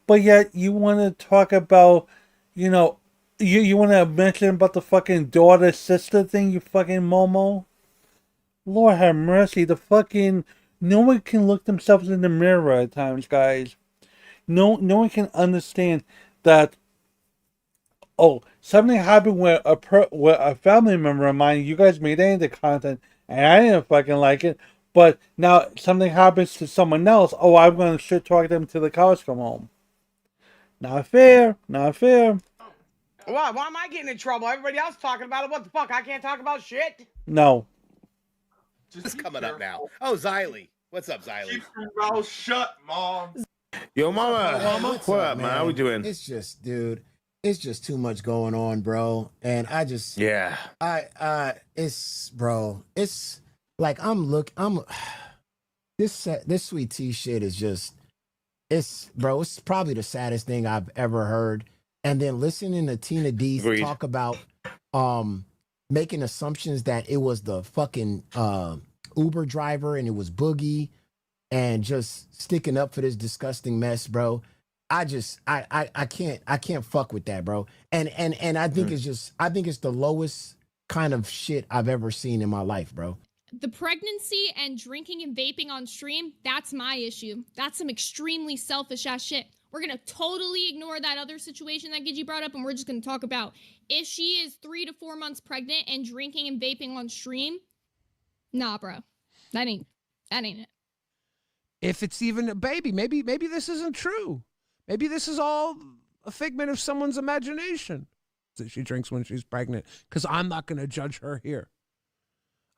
But yet you want to talk about, you want to mention about the fucking daughter-sister thing, you fucking Momo? Lord have mercy, no one can look themselves in the mirror at times, guys. No one can understand that, oh, something happened with a family member of mine, you guys made any of the content, and I didn't fucking like it, but now something happens to someone else, oh, I'm going to shit talk them till the cows come home. Not fair, not fair. What? Why am I getting in trouble? Everybody else talking about it. What the fuck? I can't talk about shit. No. Just coming up now. Oh, Xylee. What's up, Xylee? Keep your mouth shut, Mom. Yo, mama. What's What up, up, man? How we doing? It's just, dude, it's just too much going on, bro. And I just, Yeah. it's, bro, it's like this Sweet Tea shit is just, it's probably the saddest thing I've ever heard. And then listening to Tina D Agreed. talk about making assumptions that it was the fucking Uber driver and it was Boogie and just sticking up for this disgusting mess, bro. I can't fuck with that, bro. And I think I think it's the lowest kind of shit I've ever seen in my life, bro. The pregnancy and drinking and vaping on stream, that's my issue. That's some extremely selfish ass shit. We're going to totally ignore that other situation that Gidgey brought up, and we're just going to talk about if she is 3 to 4 months pregnant and drinking and vaping on stream. Nah, bro. That ain't it. If it's even a baby, maybe this isn't true. Maybe this is all a figment of someone's imagination that she drinks when she's pregnant, because I'm not going to judge her here.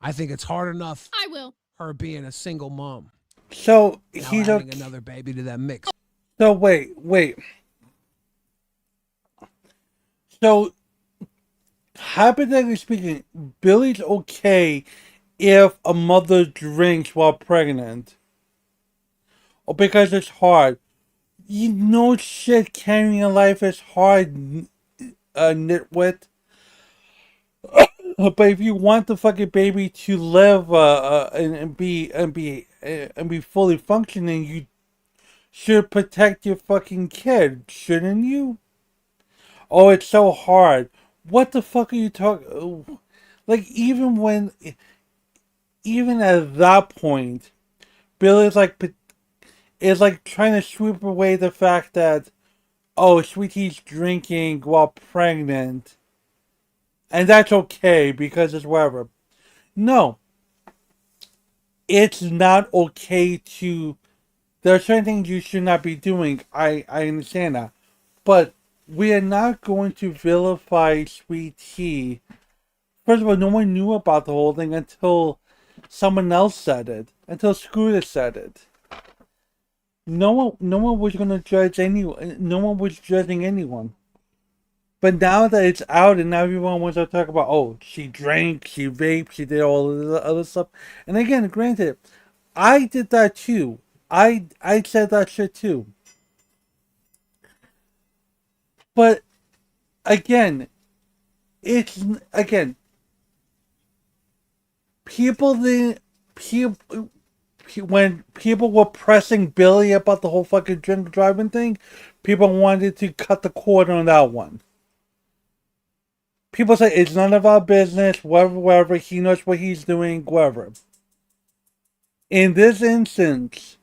I think it's hard enough. I will. Her being a single mom. So now he's adding another baby to that mix. So wait. So hypothetically speaking, Billy's okay if a mother drinks while pregnant. Or because it's hard. You know shit, carrying a life is hard, nitwit. But if you want the fucking baby to live and be fully functioning, you should protect your fucking kid, shouldn't you? Oh, it's so hard. What the fuck are you talking? Like even at that point, Billy's is like trying to sweep away the fact that, oh, Sweetie's drinking while pregnant. And that's okay because it's whatever. No. It's not okay to... There are certain things you should not be doing. I understand that. But we are not going to vilify Sweet Tea. First of all, no one knew about the whole thing until someone else said it. Until Scooter said it. No one was going to judge anyone. No one was judging anyone. But now that it's out and now everyone wants to talk about, oh, she drank, she vaped, she did all of the other stuff. And again, granted, I did that too. I said that shit too. But again, when people were pressing Billy about the whole fucking drink driving thing, people wanted to cut the cord on that one. People say it's none of our business, whatever, he knows what he's doing, whatever. In this instance,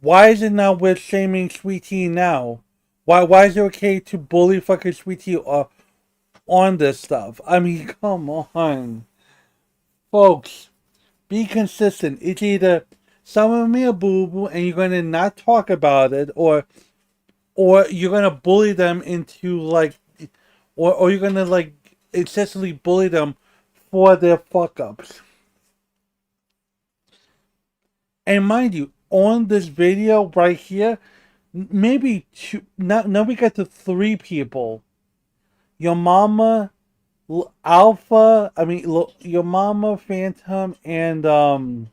why is it not we're shaming Sweet Tea now? Why is it okay to bully fucking Sweet Tea on this stuff? I mean, come on. Folks, be consistent. It's either someone me a boo-boo and you're gonna not talk about it, or you're gonna bully them into or you're gonna incessantly bully them for their fuck-ups. And mind you, on this video right here, maybe now we got to 3 people. Your mama, Alpha, your mama, Phantom, and oh,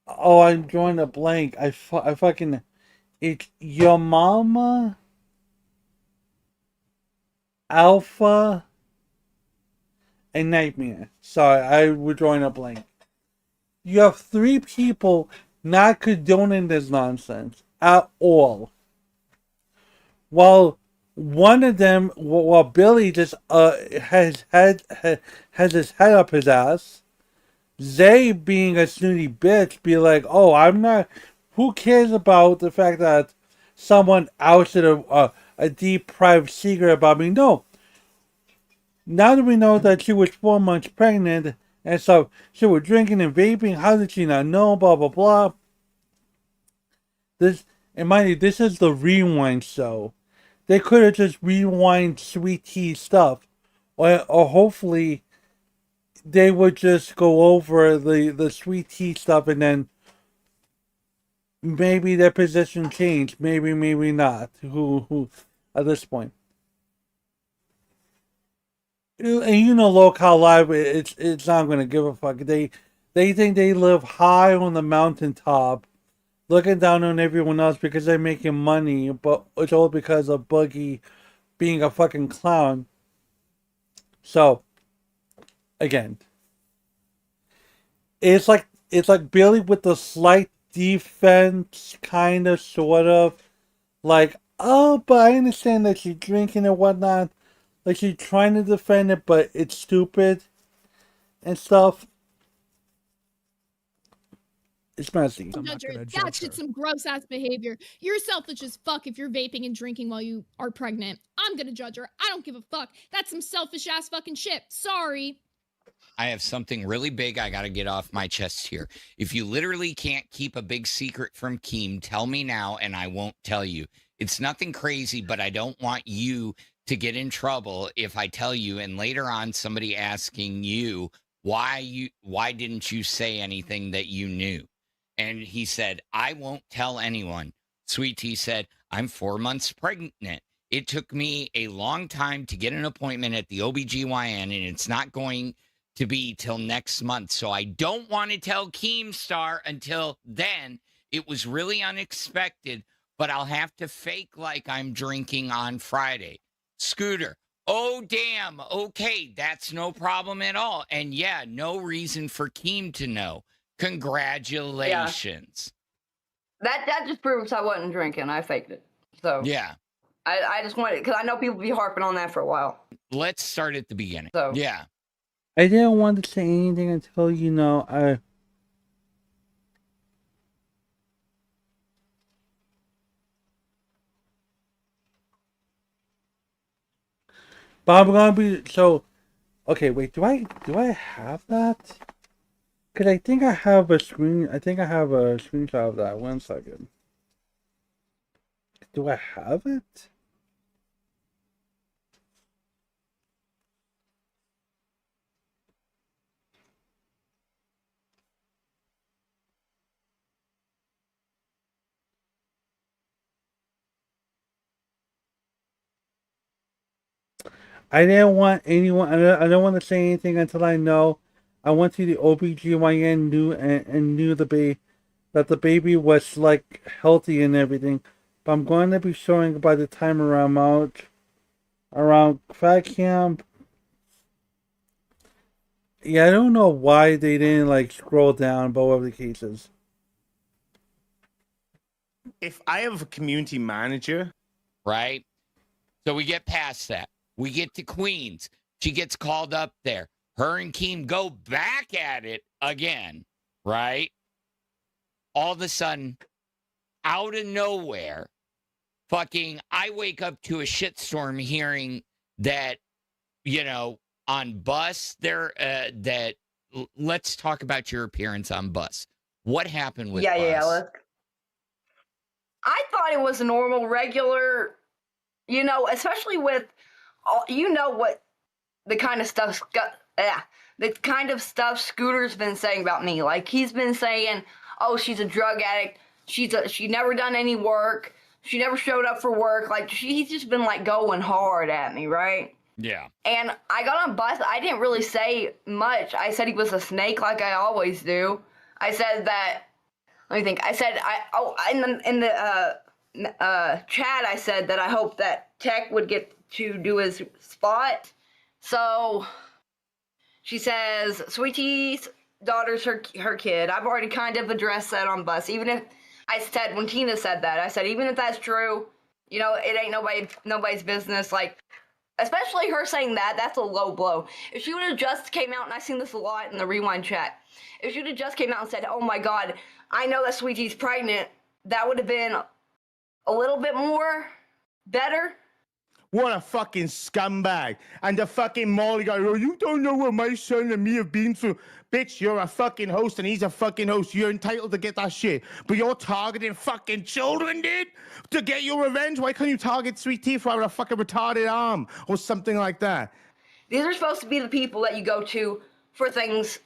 I'm drawing a blank. I fucking, it's your mama, Alpha, and Nightmare. Sorry, I was drawing a blank. You have 3 people not condoning this nonsense at all. While one of them, while Billy just has his head up his ass, Zay, being a snooty bitch, be like, oh, I'm not... Who cares about the fact that someone ousted a deep-private secret about me? No. Now that we know that she was 4 months pregnant, and so she was drinking and vaping, how did she not know, blah, blah, blah. And mind you, this is the Rewind show. they could have just rewind Sweet Tea stuff, or hopefully they would just go over the Sweet Tea stuff, and then maybe their position changed, maybe not. Who at this point? And you know, Local Live, it's not gonna give a fuck. They think they live high on the mountaintop, looking down on everyone else because they're making money, but it's all because of Boogie being a fucking clown. So, again, it's like Billy with the slight defense, kind of, sort of, like, oh, but I understand that she's drinking and whatnot. Like, she's trying to defend it, but it's stupid and stuff. It's messy. That's just some gross ass behavior. You're selfish as fuck if you're vaping and drinking while you are pregnant. I'm gonna judge her. I don't give a fuck. That's some selfish ass fucking shit. Sorry. I have something really big I got to get off my chest here. If you literally can't keep a big secret from Keem, tell me now and I won't tell you. It's nothing crazy, but I don't want you to get in trouble if I tell you and later on somebody asking you why didn't you say anything that you knew? And he said, I won't tell anyone. Sweet Tea said, I'm 4 months pregnant. It took me a long time to get an appointment at the OBGYN, and it's not going to be till next month. So I don't want to tell Keemstar until then. It was really unexpected, but I'll have to fake like I'm drinking on Friday. Scooter, oh, damn. Okay, that's no problem at all. And yeah, no reason for Keem to know. Congratulations. Yeah. That just proves I wasn't drinking. I faked it. So yeah, I just wanted, because I know people be harping on that for a while. Let's start at the beginning. So yeah, I didn't want to say anything until, you know, but I'm gonna be so. Okay, wait. Do I have that? Cause I think I have a screen. I think I have a screenshot of that. 1 second. Do I have it? I didn't want anyone. I don't want to say anything until I know. I went to the OBGYN, knew that the baby was like healthy and everything. But I'm going to be showing by the time around Fat Camp. Yeah, I don't know why they didn't like scroll down, but whatever the case is. If I have a community manager, right? So we get past that. We get to Queens. She gets called up there. Her and Keem go back at it again, right? All of a sudden, out of nowhere, I wake up to a shitstorm hearing that, you know, on Bus, let's talk about your appearance on Bus. What happened with Bus? Yeah. I thought it was a normal, regular, you know, especially with, you know what the kind of stuff Scooter's been saying about me. Like, he's been saying, oh, she's a drug addict. She never done any work. She never showed up for work. Like, he's just been, like, going hard at me, right? Yeah. And I got on Bus. I didn't really say much. I said he was a snake like I always do. I said that, let me think. I said, in the chat, I said that I hope that Tech would get to do his spot. So she says, Sweet Tea's daughter's her kid. I've already kind of addressed that on Bus. Even if I said, when Tina said that, I said, even if that's true, you know, it ain't nobody's business. Like, especially her saying that, that's a low blow. If she would have just came out, and I've seen this a lot in the Rewind chat, if she would have just came out and said, oh my God, I know that Sweet Tea's pregnant, that would have been a little bit more better. What a fucking scumbag. And the fucking Molly guy, oh, you don't know what my son and me have been through. Bitch, you're a fucking host and he's a fucking host. You're entitled to get that shit. But you're targeting fucking children, dude, to get your revenge. Why can't you target Sweet Tea for having a fucking retarded arm or something like that? These are supposed to be the people that you go to for things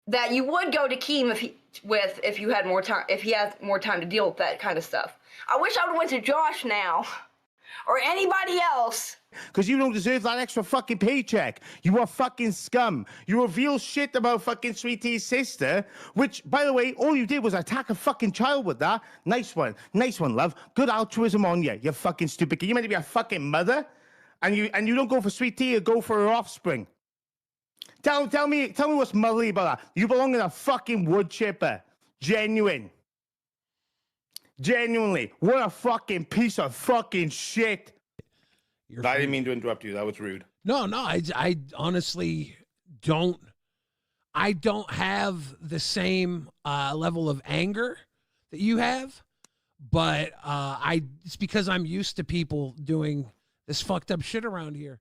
that you would go to Keem if you had more time, if he had more time to deal with that kind of stuff. I wish I would have went to Josh now, or anybody else. Because you don't deserve that extra fucking paycheck. You are fucking scum. You reveal shit about fucking Sweet Tea's sister, which, by the way, all you did was attack a fucking child with that. Nice one. Nice one, love. Good altruism on you, you fucking stupid kid. You meant to be a fucking mother, and you don't go for Sweet Tea, you go for her offspring. Tell me what's motherly about that. You belong in a fucking wood chipper. Genuinely. What a fucking piece of fucking shit. I didn't mean to interrupt you. That was rude. No, I honestly don't. I don't have the same level of anger that you have, but it's because I'm used to people doing this fucked up shit around here.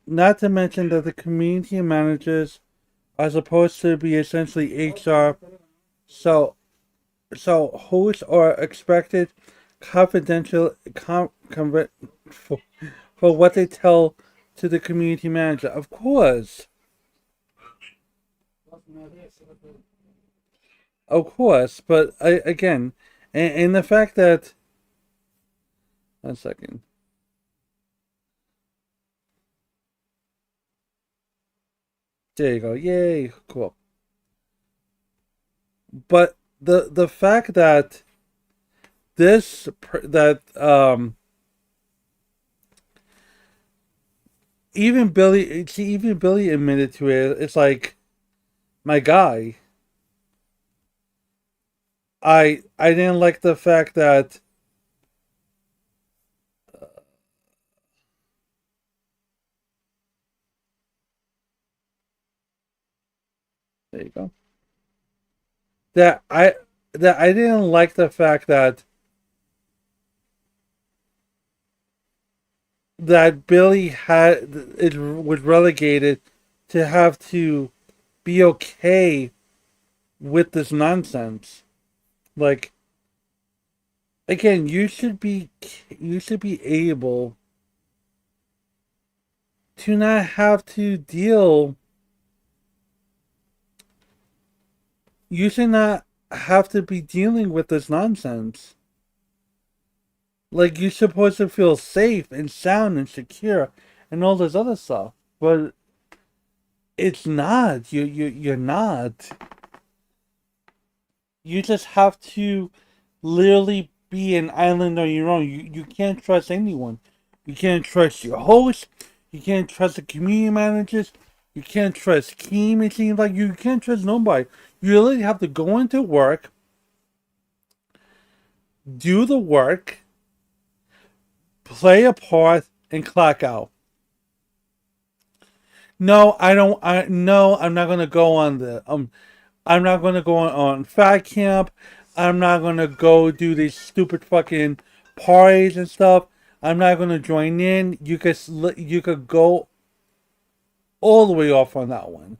Not to mention that the community managers are supposed to be essentially HR, so hosts are expected confidential for what they tell to the community manager. Of course, but again, and the fact that 1 second. There you go. Yay, cool. But the fact that even Billy admitted to it. It's like, my guy. I didn't like the fact that there you go. That I didn't like the fact that Billy was relegated to have to be okay with this nonsense. Like, again, you should be able to not have to deal. You should not have to be dealing with this nonsense. Like, you're supposed to feel safe and sound and secure and all this other stuff, but it's not. You're not. You just have to literally be an island on your own. You can't trust anyone. You can't trust your host. You can't trust the community managers. You can't trust Keem. It seems like you can't trust nobody. You really have to go into work, do the work, play a part, and clock out. No, I don't. No, I'm not gonna go on I'm not gonna go on Fat Camp. I'm not gonna go do these stupid fucking parties and stuff. I'm not gonna join in. You could go all the way off on that one.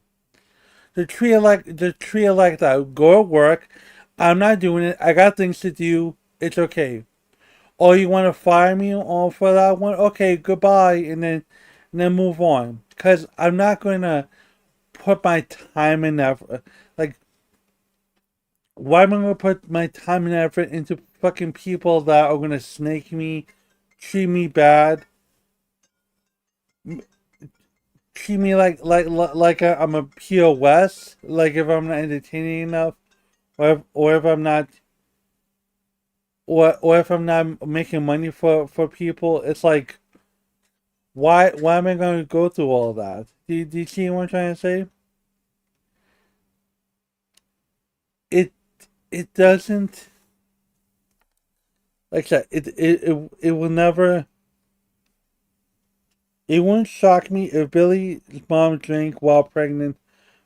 The tree elect out. Go to work. I'm not doing it. I got things to do. It's okay. Or you want to fire me on for that one? Okay, goodbye, and then move on. Because I'm not gonna put my time and effort. Like, why am I gonna put my time and effort into fucking people that are gonna snake me, treat me bad, treat me like I'm a POS? Like, if I'm not entertaining enough, or if I'm not, or if I'm not making money for people, it's like, why am I going to go through all of that? Do you see what I'm trying to say? It doesn't like I said, it will never. It wouldn't shock me if Billy's mom drank while pregnant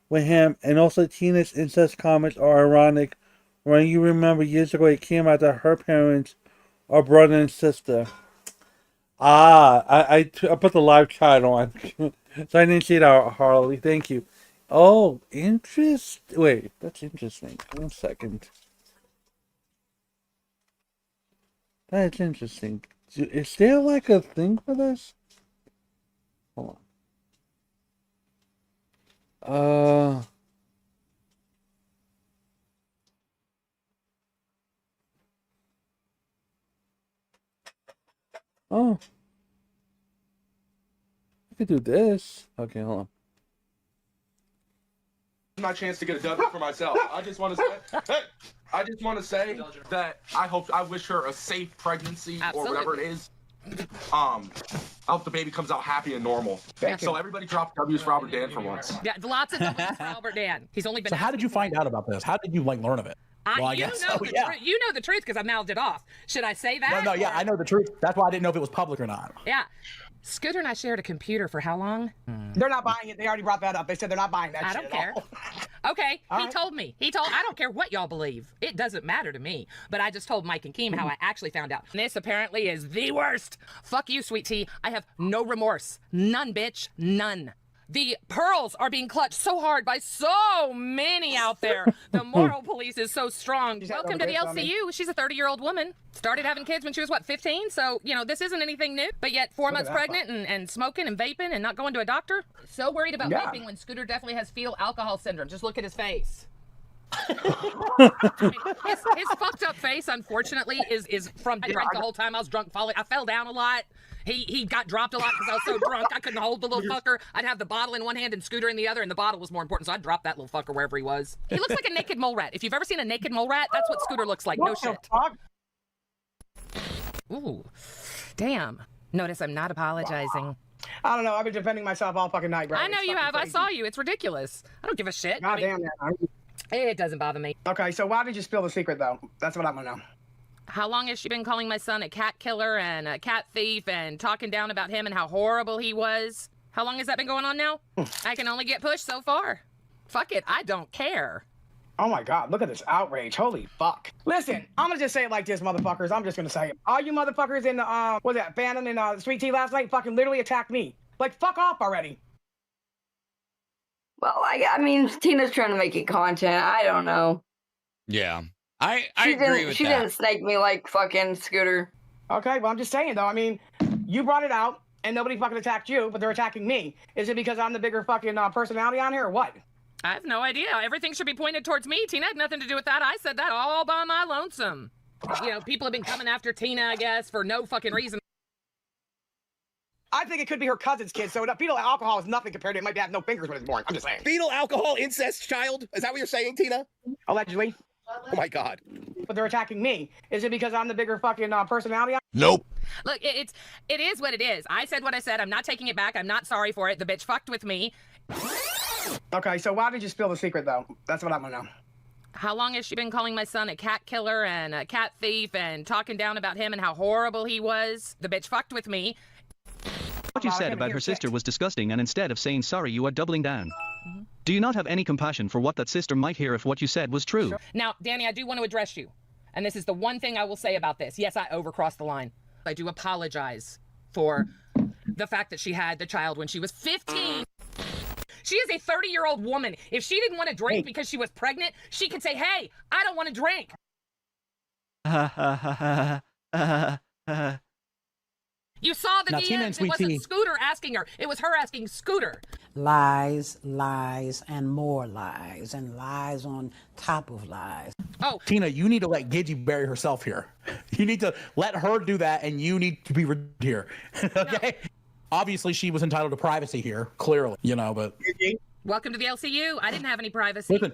with him, and also Tina's incest comments are ironic when you remember years ago it came out that her parents are brother and sister. I put the live chat on, so I didn't see that, Harley. Thank you. Oh, wait, that's interesting. 1 second. That's interesting. Is there like a thing for this? Hold on. Oh. I could do this. Okay, hold on. My chance to get a W for myself. I just want to say that I wish her a safe pregnancy or whatever it is. I hope the baby comes out happy and normal. So everybody drop W's for Albert Dan for once. Yeah, lots of W's for Albert Dan. He's only been. So how did you find out about this? How did you learn of it? You know the truth because I mouthed it off. Should I say that? No, yeah, I know the truth. That's why I didn't know if it was public or not. Yeah. Scooter and I shared a computer for how long? They're not buying it. They already brought that up. They said they're not buying that shit. I don't care. Okay, he told me. I don't care what y'all believe. It doesn't matter to me. But I just told Mike and Keem how I actually found out. This apparently is the worst. Fuck you, Sweet Tea. I have no remorse. None, bitch. None. The pearls are being clutched so hard by so many out there. The moral police is so strong. Welcome to the LCU. She's a 30-year-old woman. Started having kids when she was, 15? So, this isn't anything new. But yet 4 months pregnant and smoking and vaping and not going to a doctor. So worried about vaping when Scooter definitely has fetal alcohol syndrome. Just look at his face. His fucked up face, unfortunately, is from I drank the whole time. I was drunk, falling. I fell down a lot. He got dropped a lot because I was so drunk I couldn't hold the little fucker. I'd have the bottle in one hand and Scooter in the other, and the bottle was more important, so I'd drop that little fucker wherever he was. He looks like a naked mole rat. If you've ever seen a naked mole rat, that's what Scooter looks like. No shit. Ooh, damn. Notice I'm not apologizing. I don't know. I've been defending myself all fucking night, bro. I know you have. I saw you. It's ridiculous. I don't give a shit. God damn that. It doesn't bother me. Okay, so why did you spill the secret, though? That's what I want to know. How long has she been calling my son a cat killer and a cat thief and talking down about him and how horrible he was? How long has that been going on now? I can only get pushed so far. Fuck it, I don't care. Oh my God, look at this outrage. Holy fuck. Listen, I'm gonna just say it like this, motherfuckers. I'm just gonna say it. All you motherfuckers in the, what's that, Bannon and Sweet Tea last night fucking literally attacked me. Like, fuck off already. Well, I mean, Tina's trying to make it content. I don't know. Yeah. I agree with that. She didn't snake me like fucking Scooter. Okay, well, I'm just saying, though. I mean, you brought it out, and nobody fucking attacked you, but they're attacking me. Is it because I'm the bigger fucking personality on here, or what? I have no idea. Everything should be pointed towards me. Tina had nothing to do with that. I said that all by my lonesome. People have been coming after Tina, I guess, for no fucking reason. I think it could be her cousin's kid, so fetal alcohol is nothing compared to it might have no fingers when it's born. I'm just saying. Fetal alcohol incest child? Is that what you're saying, Tina? Allegedly. Oh my God. But they're attacking me. Is it because I'm the bigger fucking personality? Nope. Look, it is what it is. I said what I said. I'm not taking it back. I'm not sorry for it. The bitch fucked with me. Okay, so why did you spill the secret, though? That's what I want to know. How long has she been calling my son a cat killer and a cat thief and talking down about him and how horrible he was? The bitch fucked with me. What you said about her sister was disgusting, and instead of saying sorry, you are doubling down. Do you not have any compassion for what that sister might hear if what you said was true? Now, Danny, I do want to address you. And this is the one thing I will say about this. Yes, I overcrossed the line. I do apologize for the fact that she had the child when she was 15. She is a 30-year-old woman. If she didn't want to drink because she was pregnant, she could say, hey, I don't want to drink. You saw the DMs. It wasn't Scooter asking her. It was her asking Scooter. Lies, lies, and more lies, and lies on top of lies. Oh, Tina, you need to let Gidgey bury herself here. You need to let her do that, and you need to be here. Okay? No. Obviously, she was entitled to privacy here, clearly, but... Welcome to the LCU. I didn't have any privacy. Listen,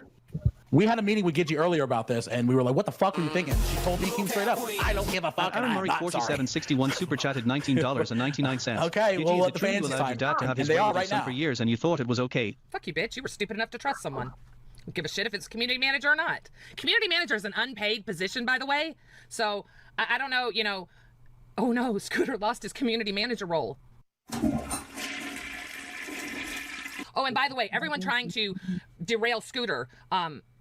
we had a meeting with Gidgey earlier about this, and we were like, what the fuck were you thinking? She told me, came straight up, I don't give a fuck, Aaron Murray 4761 super chatted $19.99. Okay, well, let the fans decide. Your dad to have his way with his son for years, and you thought it was okay. Fuck you, bitch. You were stupid enough to trust someone. Give a shit if it's community manager or not. Community manager is an unpaid position, by the way. So I don't know, you know. Oh no, Scooter lost his community manager role. Oh, and by the way, everyone trying to derail Scooter,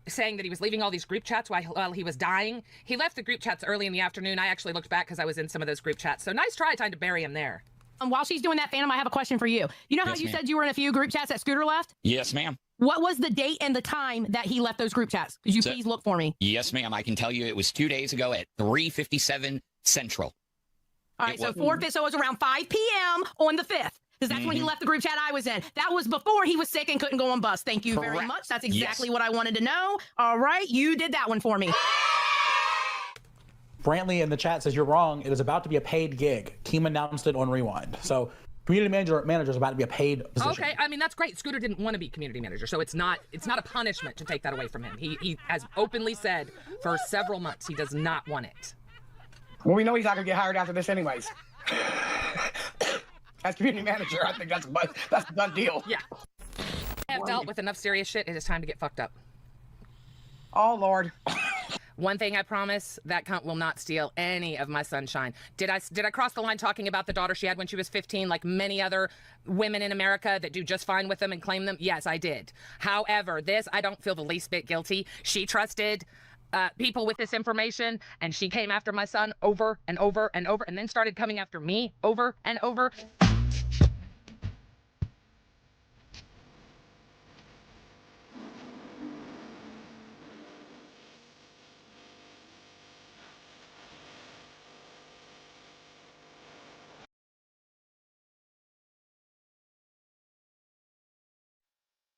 saying that he was leaving all these group chats while he was dying. He left the group chats early in the afternoon. I actually looked back because I was in some of those group chats. So nice try trying to bury him there. While she's doing that, Phantom, I have a question for you. You know how Yes, you ma'am. said you were in a few group chats that Scooter left? Yes, ma'am. What was the date and the time that he left those group chats? Could you So- please look for me? Yes, ma'am. I can tell you it was 2 days ago at 3:57 Central. All right, It so was- 4th, so it was around 5 p.m. on the 5th. Because that's when he Mhm. left the group chat I was in. That was before he was sick and couldn't go on bus. Thank you very Correct. much. That's Yes. exactly what I wanted to know. All right, you did that one for me. Brantley in the chat says you're wrong. It is about to be a paid gig. Keem announced it on Rewind. So community manager is about to be a paid position. Okay, I mean that's great. Scooter didn't want to be community manager, so it's not a punishment to take that away from him. He has openly said for several months he does not want it. Well, we know he's not gonna get hired after this, anyways. As community manager, I think that's a done deal. Yeah. I have dealt with enough serious shit. It is time to get fucked up. Oh Lord. One thing I promise, that cunt will not steal any of my sunshine. Did I cross the line talking about the daughter she had when she was 15, like many other women in America that do just fine with them and claim them? Yes, I did. However, this, I don't feel the least bit guilty. She trusted people with this information, and she came after my son over and over and over, and then started coming after me over and over.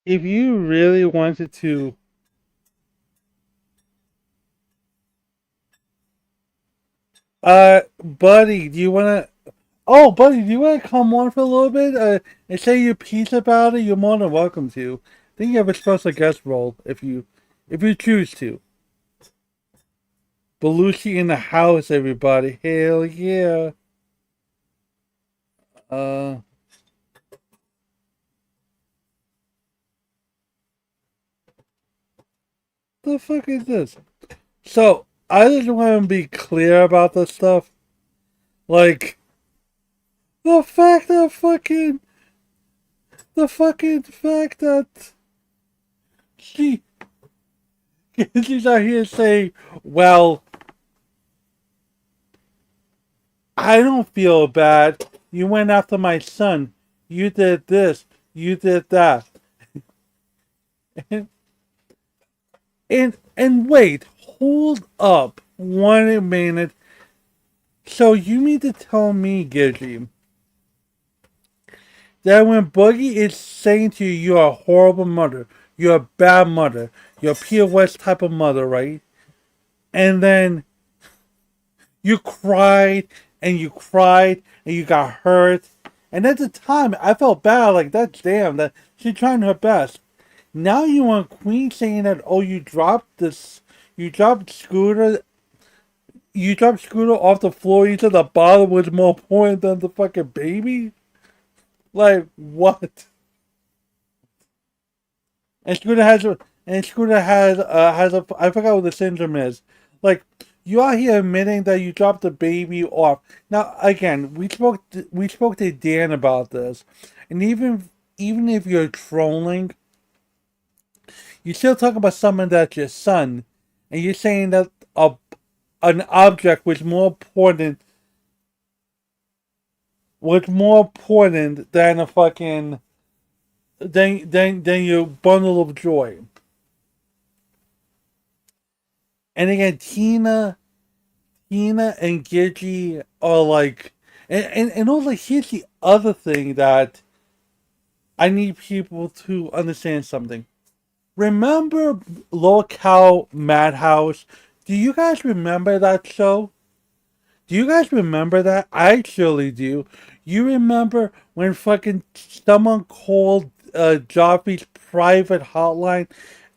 If you really wanted to buddy, do you wanna buddy, do you wanna come on for a little bit? And say your piece about it? You're more than welcome to. I think you have a special guest role if you choose to. Belushi in the house, everybody. Hell yeah. The fuck is this? So, I just want to be clear about this stuff. Like, the fact that she's out here saying, well, I don't feel bad. You went after my son. You did this. You did that. And wait, hold up 1 minute. So you mean to tell me, Gidgy, that when Boogie is saying to you, you're a horrible mother, you're a bad mother, you're a Pia West type of mother, right? And then you cried and you cried and you got hurt. And at the time, I felt bad, like, that's damn, that she's trying her best. Now you want Queen saying that, oh, you dropped Scooter off the floor, you said the bottom was more important than the fucking baby? Like, what? And Scooter has a, I forgot what the syndrome is. Like, you are here admitting that you dropped the baby off. Now, again, we spoke to Dan about this. And even if you're trolling, you still talk about someone that's your son, and you're saying that an object was more important than a fucking than your bundle of joy. And again, Tina and Gidgy are like, and also here's the other thing that I need people to understand something. Remember Locale Madhouse? Do you guys remember that show? Do you guys remember that? I surely do. You remember when fucking someone called Joffrey's private hotline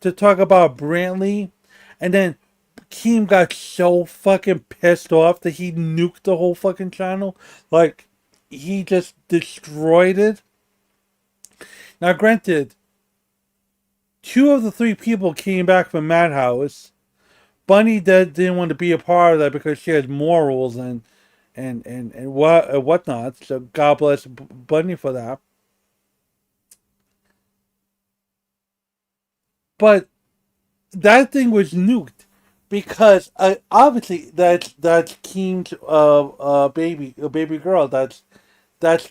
to talk about Brantley? And then Keem got so fucking pissed off that he nuked the whole fucking channel. Like, he just destroyed it. Now, granted, 2 of the 3 people came back from Madhouse. Bunny didn't want to be a part of that because she has morals and whatnot. So God bless Bunny for that. But that thing was nuked because obviously that's Keem's baby girl. That's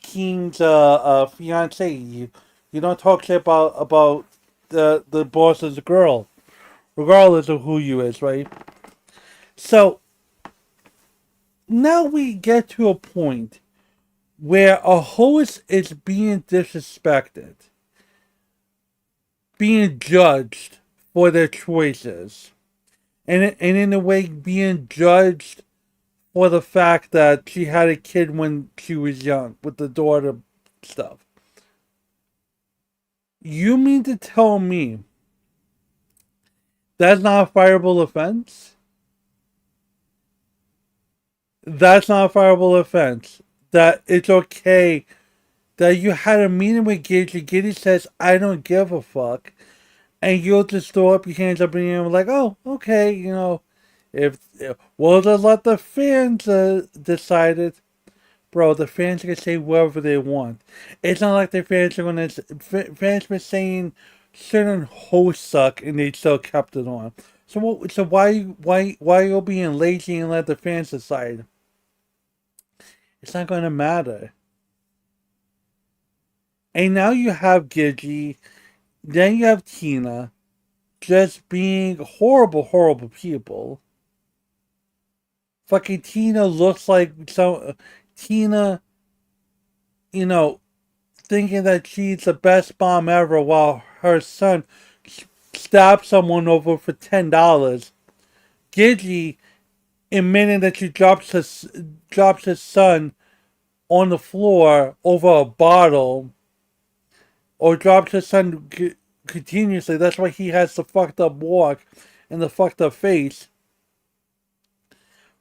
Keem's fiance. You don't talk shit about the boss's girl, regardless of who you is, right? So now we get to a point where a host is being disrespected, being judged for their choices, and in a way being judged for the fact that she had a kid when she was young with the daughter stuff. You mean to tell me that's not a fireable offense? That's not a fireable offense. That it's okay that you had a meeting with Gidgey. Gidgey says, I don't give a fuck. And you'll just throw up your hands up in the air and like, oh, okay, you know, we'll just let the fans decide it. Bro, the fans can say whatever they want. It's not like the fans are gonna. Fans were saying certain hosts suck, and they still kept it on. So why are you being lazy and let the fans decide? It's not gonna matter. And now you have Gidgey, then you have Tina, just being horrible people. Fucking Tina looks like Tina, you know, thinking that she's the best mom ever while her son stabbed someone over for $10. Gidgey admitting that she drops his son on the floor over a bottle, or drops his son continuously. That's why he has the fucked up walk and the fucked up face.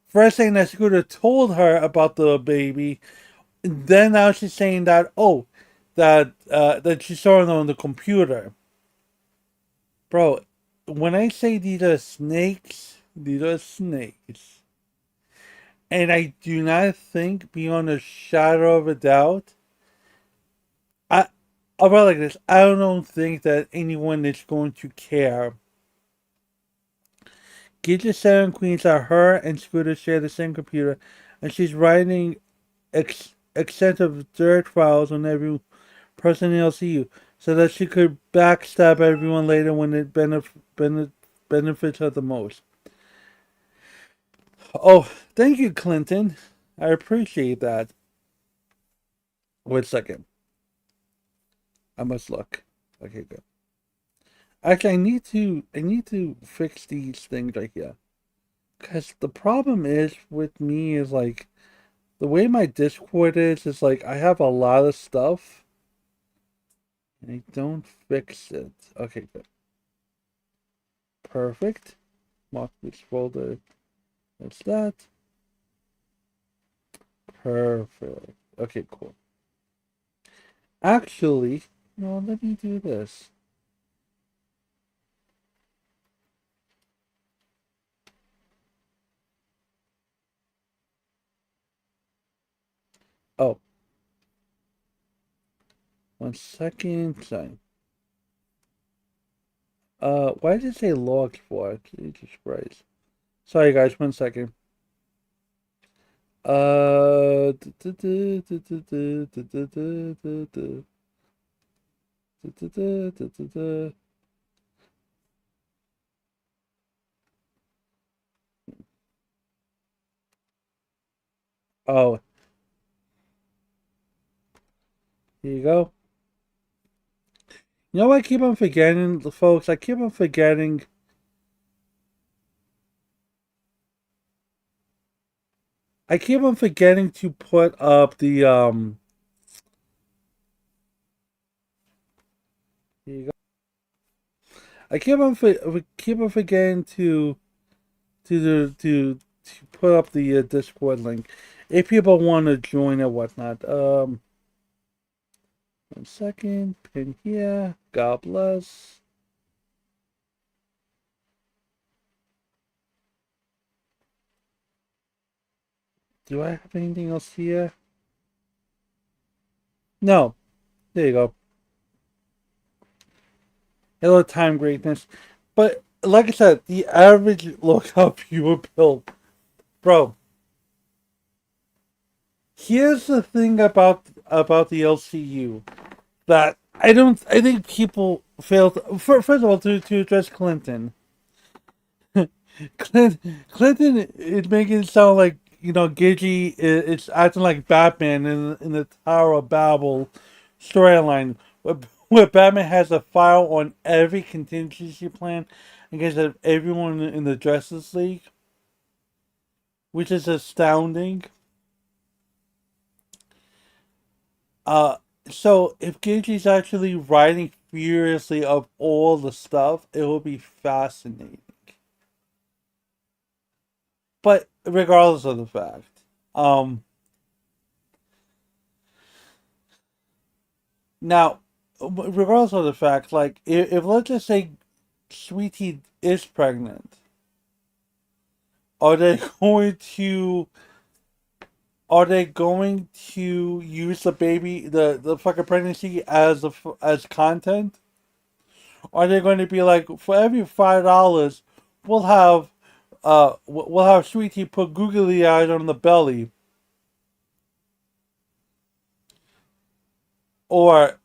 First saying that Scooter told her about the baby, then now she's saying that that she saw it on the computer. Bro, when I say these are snakes, these are snakes. And I do not think, beyond a shadow of a doubt, I'll put it like this, I don't think that anyone is going to care. Gidget said in Queens that her and Scooter share the same computer, and she's writing extensive dirt files on every person in LCU, so that she could backstab everyone later when it benefits her the most. Oh, thank you, Clinton. I appreciate that. Wait a second. I must look. Okay, good. Actually, I need to fix these things right here. Because the problem is with me is like, the way my Discord is like, I have a lot of stuff. And I don't fix it. Okay, good. Perfect. Mark this folder. That's that. Perfect. Okay, cool. Actually, no, let me do this. Oh. 1 second. Sorry. Why did it say logs for? Jesus Christ. Sorry guys, 1 second. Oh. Here you go. You know what I keep on forgetting, folks? I keep on forgetting. I keep on forgetting to put up the Here you go. I keep on forgetting to put up the Discord link if people want to join or whatnot. 1 second, pin here. God bless. Do I have anything else here? No. There you go. Hello, time greatness. But like I said, the average lookup viewer build, bro. Here's the thing about the LCU that I think people fail to, first of all, to address Clinton. Clinton is making it sound like, you know, Gigi is acting like Batman in the Tower of Babel storyline, where Batman has a file on every contingency plan against everyone in the Justice League, which is astounding. So if Gigi's actually writing furiously of all the stuff, it will be fascinating. But regardless of the fact, now, regardless of the fact, like if let's just say Sweetie is pregnant, are they going to use the baby, the fucking pregnancy as content? Are they going to be like, for every $5, we'll have Sweetie put googly eyes on the belly, or,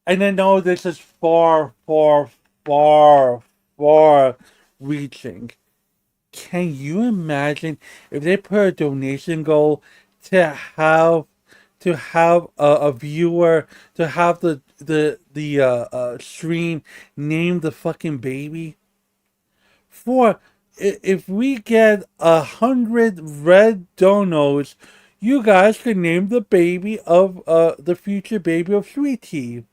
and I know this is far, far, far, far reaching. Can you imagine if they put a donation goal to have a viewer, to have the stream name the fucking baby? For if we get 100 red donos, you guys could name the baby of the future baby of Sweetie.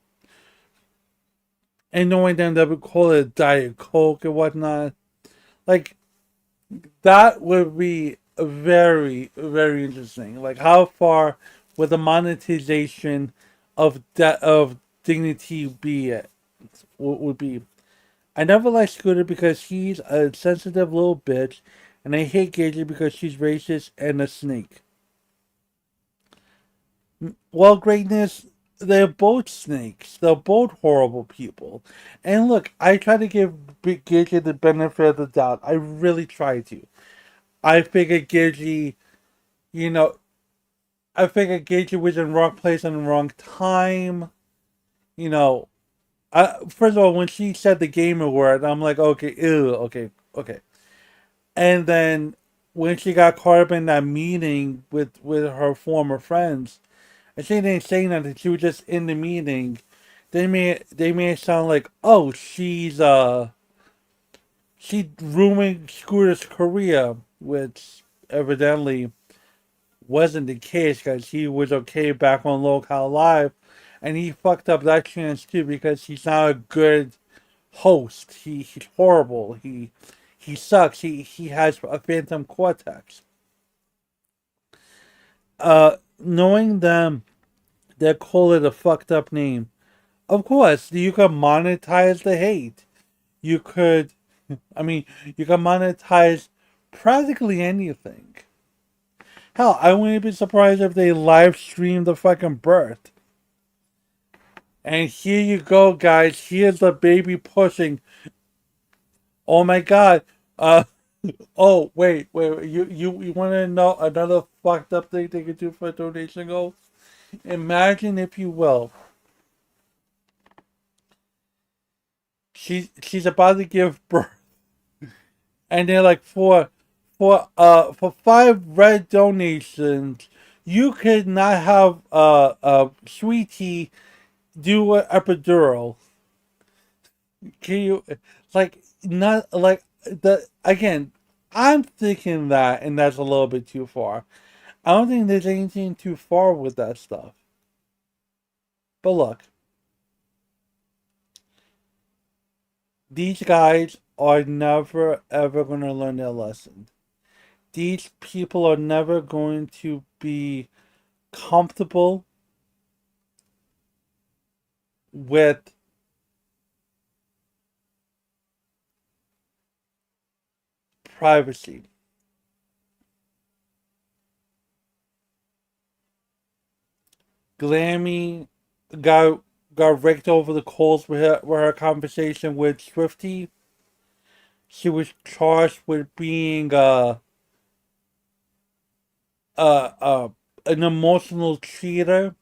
And knowing them, they would call it Diet Coke and whatnot. Like, that would be very, very interesting. Like, how far would the monetization of Dignity be? Would be. I never liked Scooter because he's a sensitive little bitch, and I hate Gigi because she's racist and a snake. Well, greatness, they're both snakes. They're both horrible people. And look, I try to give Gigi the benefit of the doubt. I really try to. I figured Gigi, you know, I figured Gigi was in the wrong place and the wrong time. You know, first of all, when she said the gamer word, I'm like, okay, ew, okay. And then when she got caught up in that meeting with her former friends, and she didn't say nothing, she was just in the meeting. They made it sound like, oh, she ruined Scooter's career, which evidently wasn't the case because he was okay back on Local Live, and he fucked up that chance too because he's not a good host. He's horrible. He sucks. He has a phantom cortex. Knowing them, they call it a fucked up name. Of course, you could monetize the hate. You could, you can monetize practically anything. Hell, I wouldn't be surprised if they live stream the fucking birth. And here you go, guys. Here's the baby pushing. Oh my god. Oh, wait. You want to know another fucked up thing they could do for a donation goal? Imagine, if you will, she's about to give birth, and they're like, for 5 red donations, you could not have Sweetie do an epidural. Can you, like, not like the again? I'm thinking that, and that's a little bit too far. I don't think there's anything too far with that stuff. But look, these guys are never ever going to learn their lesson. These people are never going to be comfortable with privacy. Glammy got raked over the coals with her conversation with Swifty. She was charged with being an emotional cheater.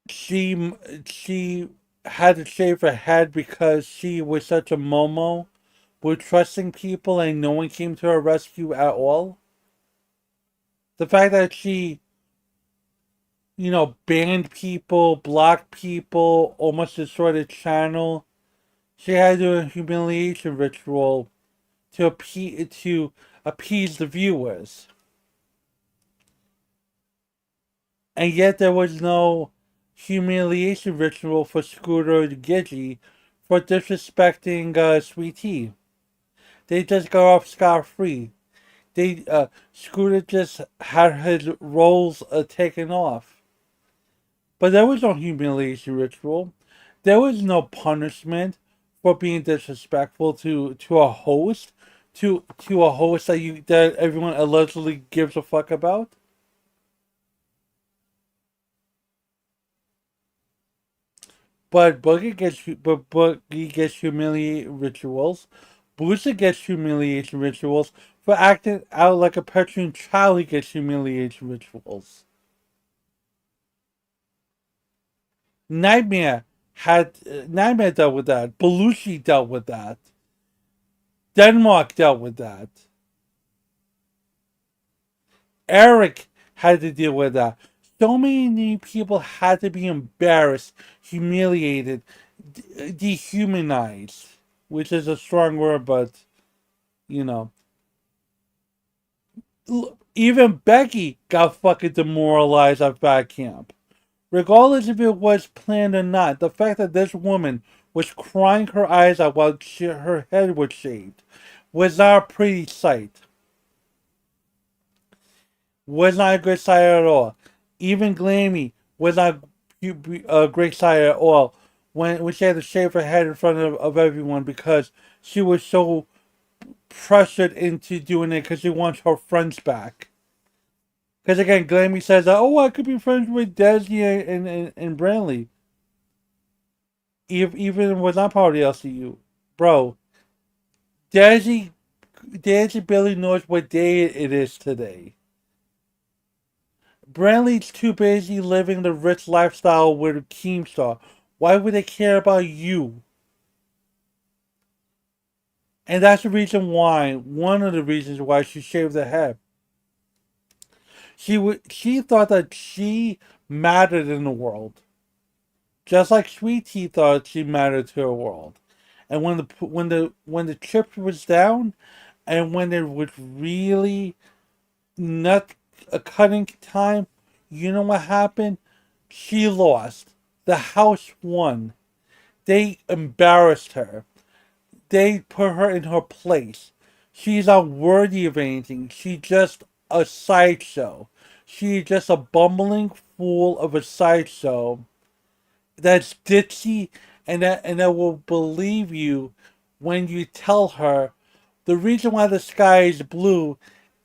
She had to shave her head because she was such a momo with trusting people and no one came to her rescue at all. The fact that she, banned people, blocked people, almost destroyed a channel. She had to do a humiliation ritual to appease the viewers. And yet there was no humiliation ritual for Scooter and Gidgey for disrespecting Sweet Tea. They just got off scot-free. Scooter just had his roles taken off. But there was no humiliation ritual. There was no punishment for being disrespectful to a host, to a host that everyone allegedly gives a fuck about. But Boogie gets humiliation rituals. Booster gets humiliation rituals. For acting out like a petulant child, he gets humiliation rituals. Nightmare dealt with that. Belushi dealt with that. Denmark dealt with that. Eric had to deal with that. So many people had to be embarrassed, humiliated, dehumanized, which is a strong word, but even Becky got fucking demoralized at Fat Camp. Regardless if it was planned or not, the fact that this woman was crying her eyes out while her head was shaved was not a pretty sight. Was not a good sight at all. Even Glammy was not a great sight at all when she had to shave her head in front of everyone because she was so pressured into doing it because she wants her friends back. Because again, Glammy says, "Oh, I could be friends with Desi and Brantley." Even was not part of the LCU, bro. Desi barely knows what day it is today. Brantley's too busy living the rich lifestyle with Keemstar. Why would they care about you? And that's the reason why, one of the reasons why she shaved her head. She thought that she mattered in the world. Just like Sweet Tea thought she mattered to her world. And when the chip was down, and when there was really not a cutting time, you know what happened? She lost. The house won. They embarrassed her. They put her in her place. She's not worthy of anything. She's just a sideshow. She's just a bumbling fool of a sideshow that's ditzy and that will believe you when you tell her the reason why the sky is blue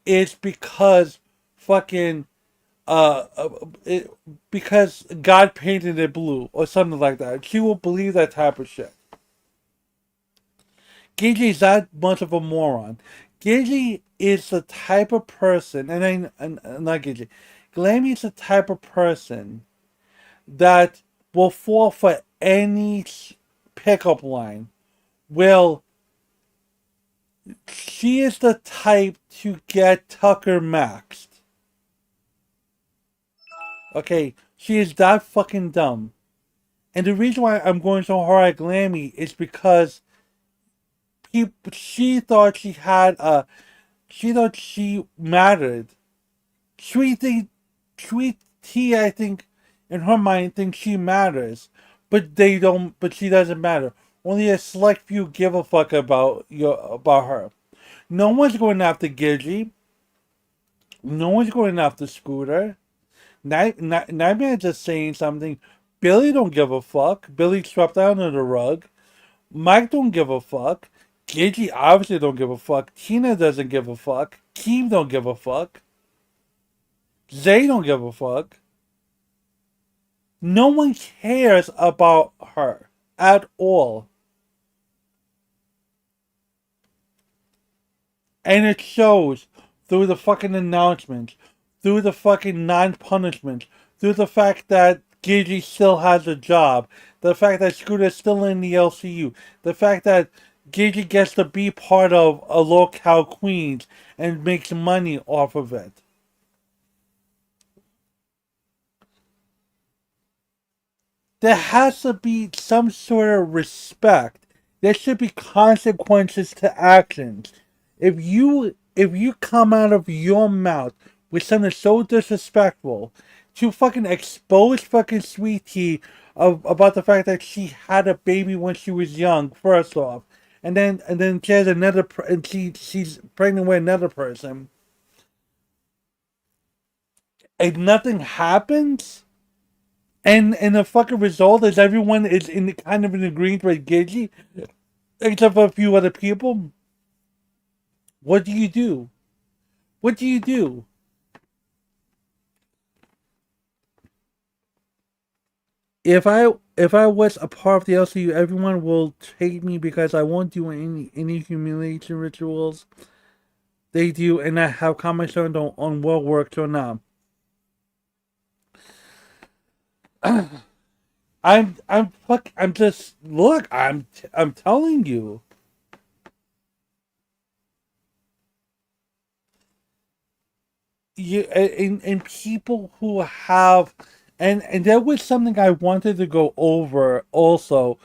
is because because God painted it blue or something like that. She will believe that type of shit. Gigi is not much of a moron. Gigi is the type of person, not Gigi. Glammy is the type of person that will fall for any pickup line. She is the type to get Tucker maxed. Okay, she is that fucking dumb. And the reason why I'm going so hard at Glammy is because she thought she mattered. Sweet Tea, I think, in her mind, thinks she matters. But she doesn't matter. Only a select few give a fuck about her. No one's going after Gidgey. No one's going after Scooter. Nightmare just saying something. Billy don't give a fuck. Billy swept out under the rug. Mike don't give a fuck. Gigi obviously don't give a fuck. Tina doesn't give a fuck. Keem don't give a fuck. Zay don't give a fuck. No one cares about her at all. And it shows through the fucking announcements, through the fucking non-punishment, through the fact that Gigi still has a job, the fact that Scooter's still in the LCU, the fact that Gigi gets to be part of a locale Queens and makes money off of it. There has to be some sort of respect. There should be consequences to actions. If you come out of your mouth with something so disrespectful to fucking expose fucking Sweet Tea about the fact that she had a baby when she was young, first off, and then she has another and she's pregnant with another person, and nothing happens, and the fucking result is everyone is in kind of in agreement with Gigi, except for a few other people. What do you do? What do you do? If I was a part of the LCU, everyone will hate me because I won't do any humiliation rituals. They do, and I have comments on what works or not. I'm just look. I'm telling you. And people who have, and that was something I wanted to go over also,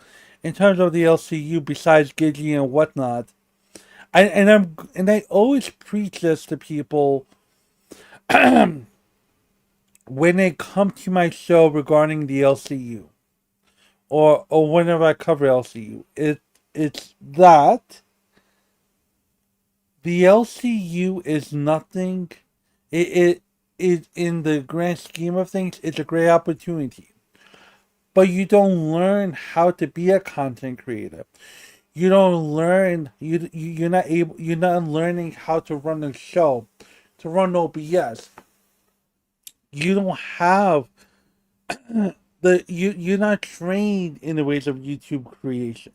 in terms of the LCU besides Gigi and whatnot. And I always preach this to people when they come to my show regarding the LCU, or whenever I cover LCU. It's that the LCU is nothing. It in the grand scheme of things, it's a great opportunity. But you don't learn how to be a content creator. You don't learn you're not learning how to run a show, to run OBS. You don't have you're not trained in the ways of YouTube creation.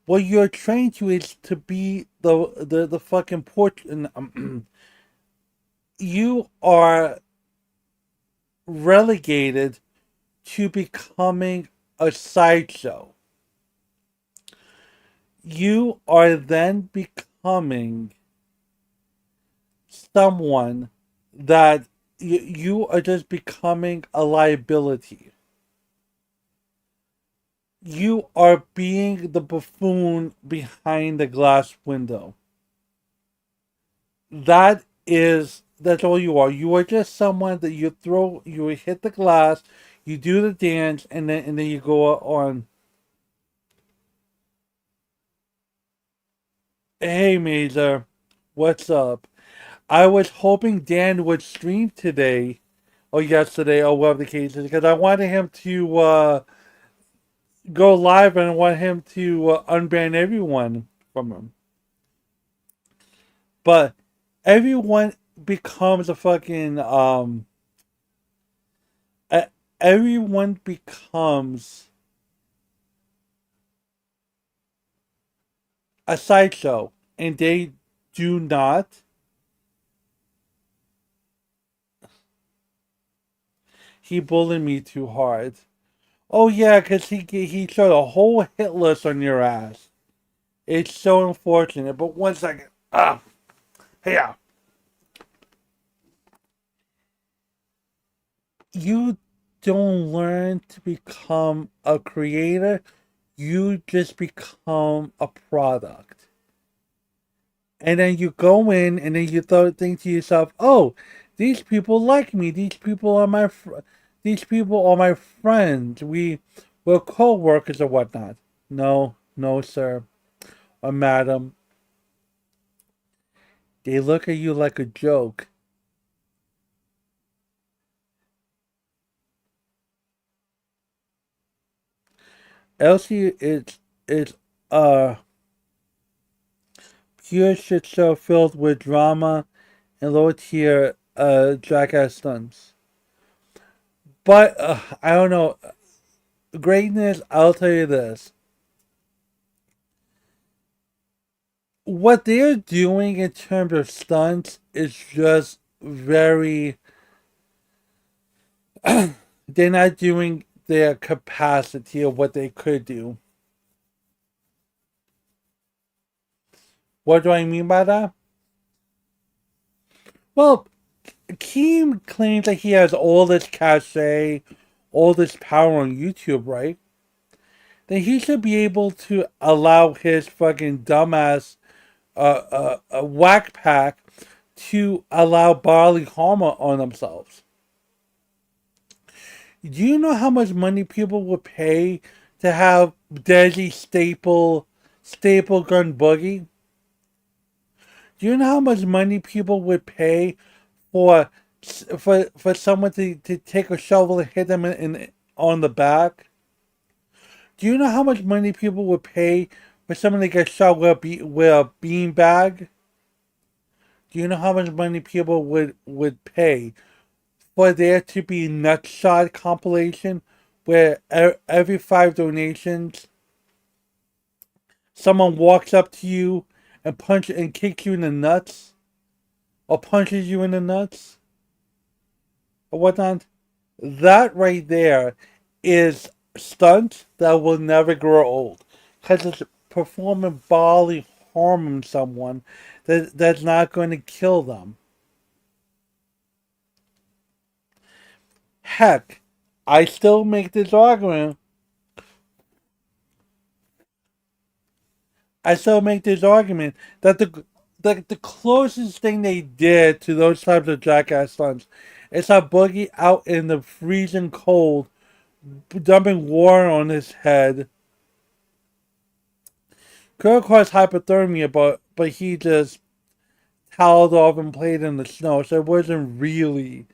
What you're trained to is to be the fucking portrait. You are relegated to becoming a sideshow. You are then becoming someone that you are just becoming a liability. You are being the buffoon behind the glass window. That's all you are. You are just someone that you hit the glass, you do the dance, and then you go on. Hey Mazer, what's up? I was hoping Dan would stream today, or yesterday, or whatever the case is, because I wanted him to go live, and I want him to unban everyone from him. But everyone becomes a fucking everyone becomes a sideshow, and they do not he bullied me too hard. Oh yeah, because he showed a whole hit list on your ass. It's so unfortunate. But 1 second. Yeah. You don't learn to become a creator. You just become a product. And then you go in and then you think to yourself, oh, these people like me. These people are my friends. We're co-workers or whatnot. No, sir. Or madam. They look at you like a joke. Elsie is huge shit show filled with drama and low tier jackass stunts. But I don't know. Greatness, I'll tell you this. What they're doing in terms of stunts is just very. They're not doing their capacity of what they could do. What do I mean by that? Well, Keem claims that he has all this cachet, all this power on YouTube, right? Then he should be able to allow his fucking dumbass whack pack to allow bodily harm on themselves. Do you know how much money people would pay to have Desi staple gun boogie? Do you know how much money people would pay for someone to take a shovel and hit them on the back? Do you know how much money people would pay for someone to get shot with a bean bag? Do you know how much money people would pay for there to be a nutshot compilation where every 5 donations, someone walks up to you and kicks you in the nuts, or punches you in the nuts, or whatnot? That right there is stunt that will never grow old, because it's performing bodily harm on someone that's not going to kill them. Heck, I still make this argument. that the closest thing they did to those types of jackass stunts is have Boogie out in the freezing cold, dumping water on his head. Could cause hypothermia, but he just toweled off and played in the snow, so it wasn't really,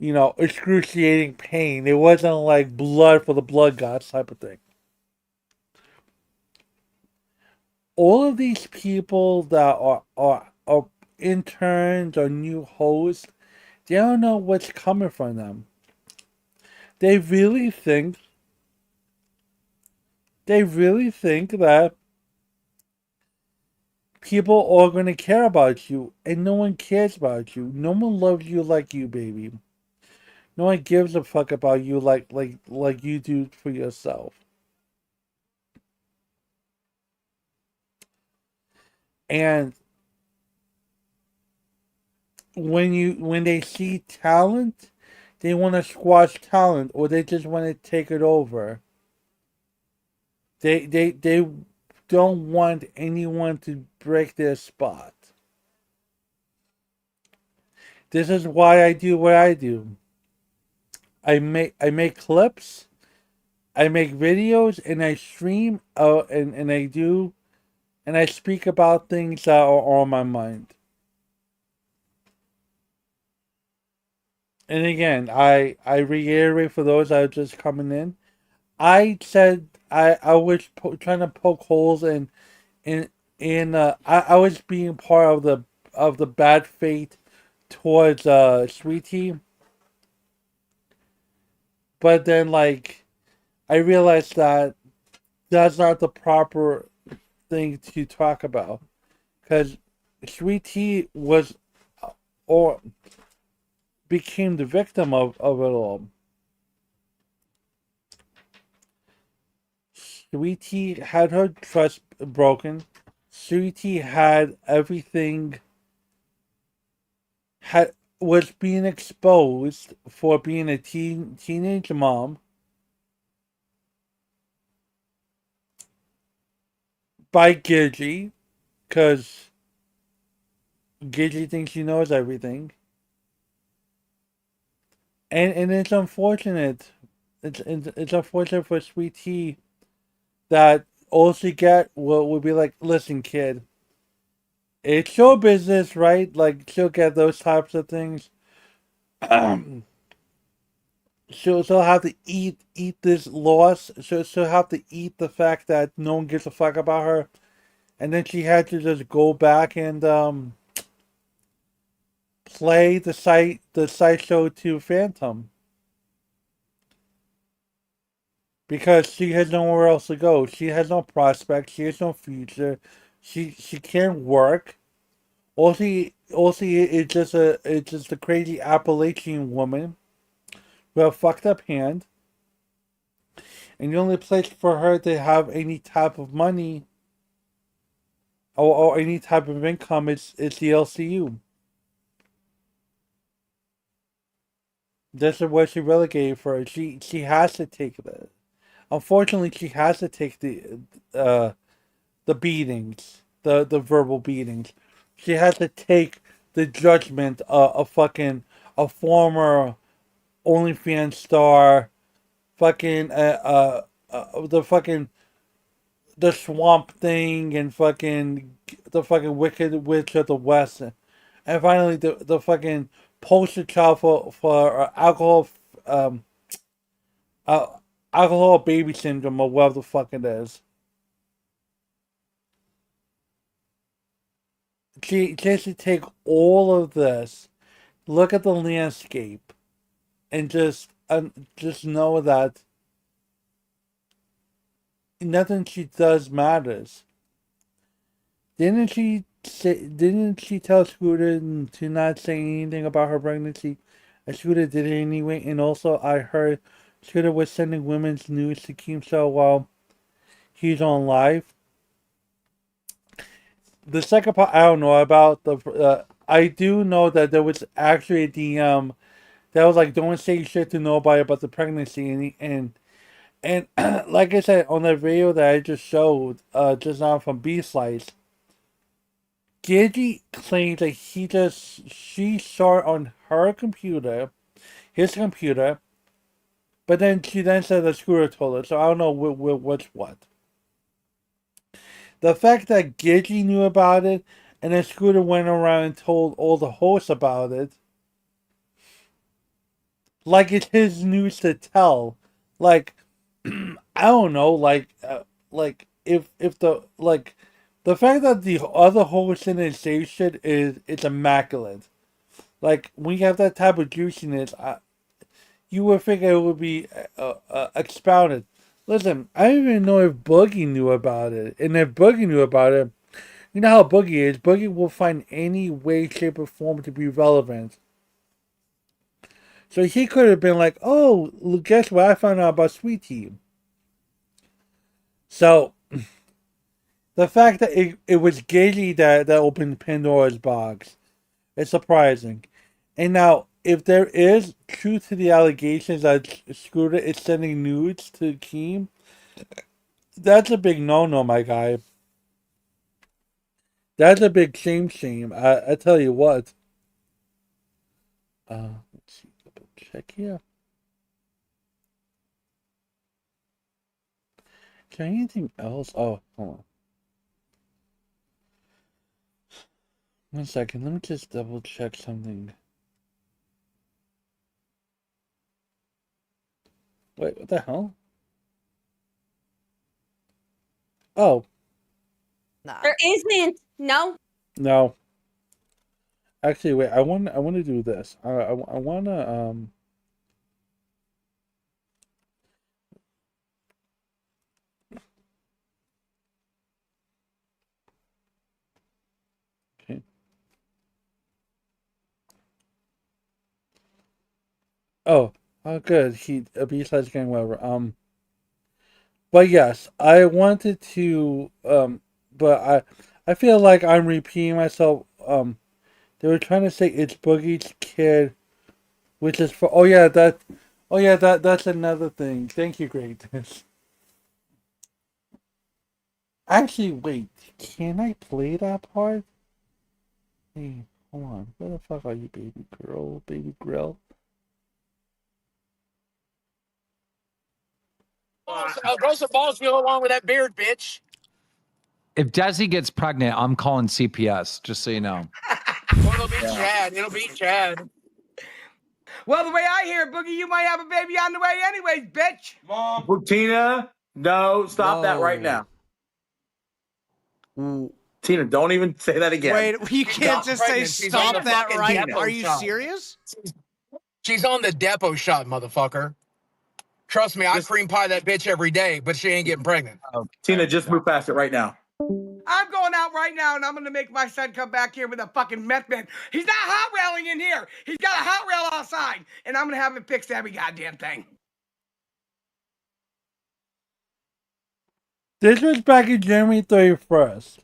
excruciating pain. It wasn't like blood for the blood gods type of thing. All of these people that are interns or new hosts, they don't know what's coming from them. They really think that people are going to care about you, and no one cares about you. No one loves you like you, baby. No one gives a fuck about you like you do for yourself. And when they see talent, they want to squash talent, or they just want to take it over. They don't want anyone to break their spot. This is why I do what I do. I make clips, I make videos, and I stream, and I speak about things that are on my mind. And again, I reiterate for those that are just coming in, I said I was trying to poke holes I was being part of the bad fate towards Sweet Tea. But then, I realized that that's not the proper thing to talk about, because Sweet Tea was or became the victim of it all. Sweet Tea had her trust broken. Sweet Tea had everything. Was being exposed for being a teenage mom by Gidgey, because Gidgey thinks she knows everything. And it's unfortunate. It's unfortunate for Sweet Tea that all she get will be like, listen, kid, it's show business, right? Like, she'll get those types of things. She'll have to eat this loss. She'll have to eat the fact that no one gives a fuck about her. and then she had to just go back and play the sideshow to Phantom because she has nowhere else to go. She has no prospects. She has no future. She can't work. All she is just a crazy Appalachian woman with a fucked up hand. And the only place for her to have any type of money or any type of income is the LCU. This is what she relegated for. She has to take that. Unfortunately, she has to take the beatings, the verbal beatings. She has to take the judgment of fucking a former OnlyFans star, fucking the Swamp Thing and fucking the fucking Wicked Witch of the West, and finally the fucking poster child for alcohol baby syndrome or whatever the fuck it is. She has to take all of this, look at the landscape, and just know that nothing she does matters. Didn't she tell Scooter to not say anything about her pregnancy? And Scooter did it anyway. And also, I heard Scooter was sending women's news to Keemstar while he's on live. The second part, I don't know about the. I do know that there was actually a DM that was like, "Don't say shit to nobody about the pregnancy," and like I said on the video that I just showed just now from B Slice, Gigi claims that she saw it on her computer, his computer, but then she then said that Scooter told her. So I don't know what's what. The fact that Gigi knew about it and then Scooter went around and told all the hosts about it, like it's his news to tell. Like, I don't know, like if the fact that the other hosts didn't say shit it's immaculate. Like when you have that type of juiciness, you would figure it would be expounded. Listen, I don't even know if Boogie knew about it, and if Boogie knew about it, you know how Boogie is. Boogie will find any way, shape, or form to be relevant. So he could have been like, "Oh, guess what? I found out about Sweet Tea." So, the fact that it was Gigi that opened Pandora's box is surprising. And now, if there is truth to the allegations that Scooter is sending nudes to Keem, that's a big no-no, my guy. That's a big shame. I tell you what. Let's see, double check here. Is there anything else? Oh, hold on. 1 second, let me just double check something. Wait, what the hell? Oh. There isn't. No. No. Actually, wait. I want to do this. I want to Okay. Oh, good. Besides getting whatever. But yes, I wanted to but I feel like I'm repeating myself. They were trying to say it's Boogie's kid, which is for that's another thing. Thank you, Greatness. Actually, wait, can I play that part? Hey, hold on. Where the fuck are you, baby girl, baby grill? Grow some balls, go along with that beard, bitch. If Desi gets pregnant, I'm calling CPS, just so you know. Well, it'll be Chad. It'll be Chad. Well, the way I hear it, Boogie, you might have a baby on the way anyways, bitch. Mom. Tina, no, stop that right now. Tina, don't even say that again. Wait, you can't just say stop that right. Are you serious? She's on the depot shot, motherfucker. Trust me, I cream pie that bitch every day, but she ain't getting pregnant. Tina, just move past it right now. I'm going out right now, and I'm gonna make my son come back here with a fucking meth man. He's not hot railing in here. He's got a hot rail outside, and I'm gonna have him fix every goddamn thing. This was back in January 31st.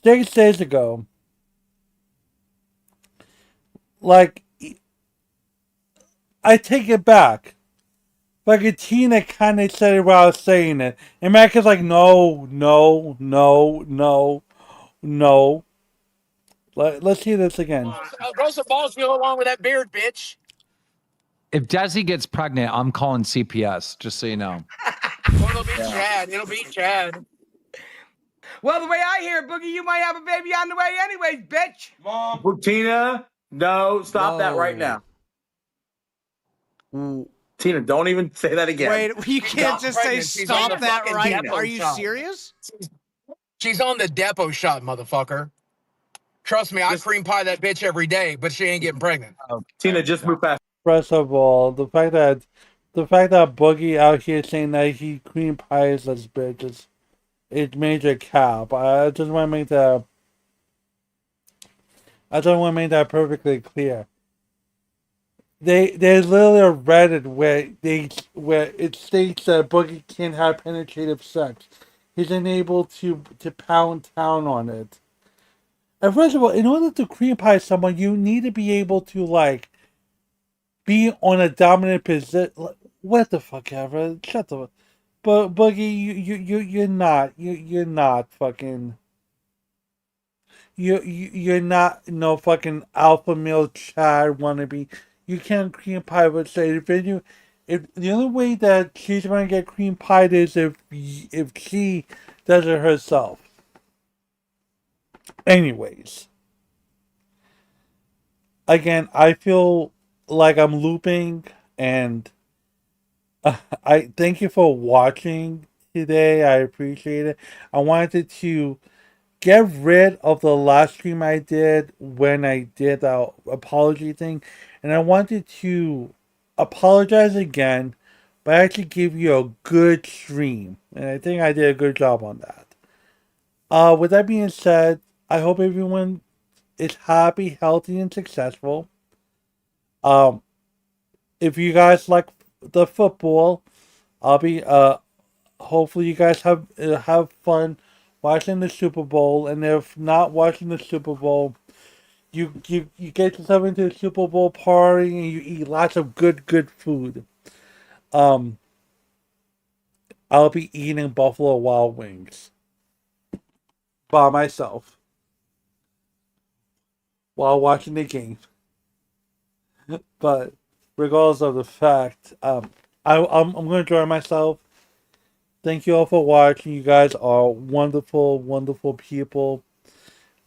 6 days ago. Like, I take it back. Like, Tina kind of said it while I was saying it. And Mac is like, no. Let's hear this again. Grow some balls to go along with that beard, bitch. If Desi gets pregnant, I'm calling CPS, just so you know. Well, it'll be Chad. It'll be Chad. Well, the way I hear it, Boogie, you might have a baby on the way anyways, bitch. Mom. Tina, no, stop that right now. Tina, don't even say that again. Wait, you can't just say stop that right. Are you serious? She's on the depot shot, motherfucker. Trust me, I cream pie that bitch every day, but she ain't getting pregnant. Tina, just move past. First of all, the fact that Boogie out here saying that he cream pies this bitch is major cap. I just want to make that. I just want to make that perfectly clear. There's literally a Reddit where it states that Boogie can't have penetrative sex. He's unable to pound town on it. And first of all, in order to cream pie someone, you need to be able to like be on a dominant position. What the fuck ever? Shut the. But Boogie, you're not fucking. You're not no fucking alpha male Chad wannabe. You can't cream pie with say if the only way that she's gonna get cream pied is if she does it herself. Anyways, again, I feel like I'm looping, and I thank you for watching today. I appreciate it. I wanted to get rid of the last stream I did when I did the apology thing, and I wanted to apologize again, but actually give you a good stream, and I think I did a good job on that. With that being said, I hope everyone is happy, healthy, and successful. If you guys like the football, I'll be hopefully you guys have fun watching the Super Bowl, and if not watching the Super Bowl, you get yourself into a Super Bowl party and you eat lots of good food. I'll be eating Buffalo Wild Wings by myself while watching the game. But regardless of the fact, I'm going to enjoy myself. Thank you all for watching. You guys are wonderful, wonderful people.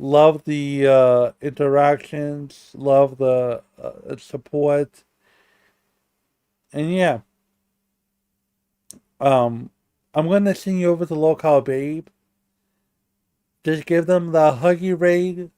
Love the interactions. Love the support. And yeah. I'm going to send you over to Local Babe. Just give them the huggy raid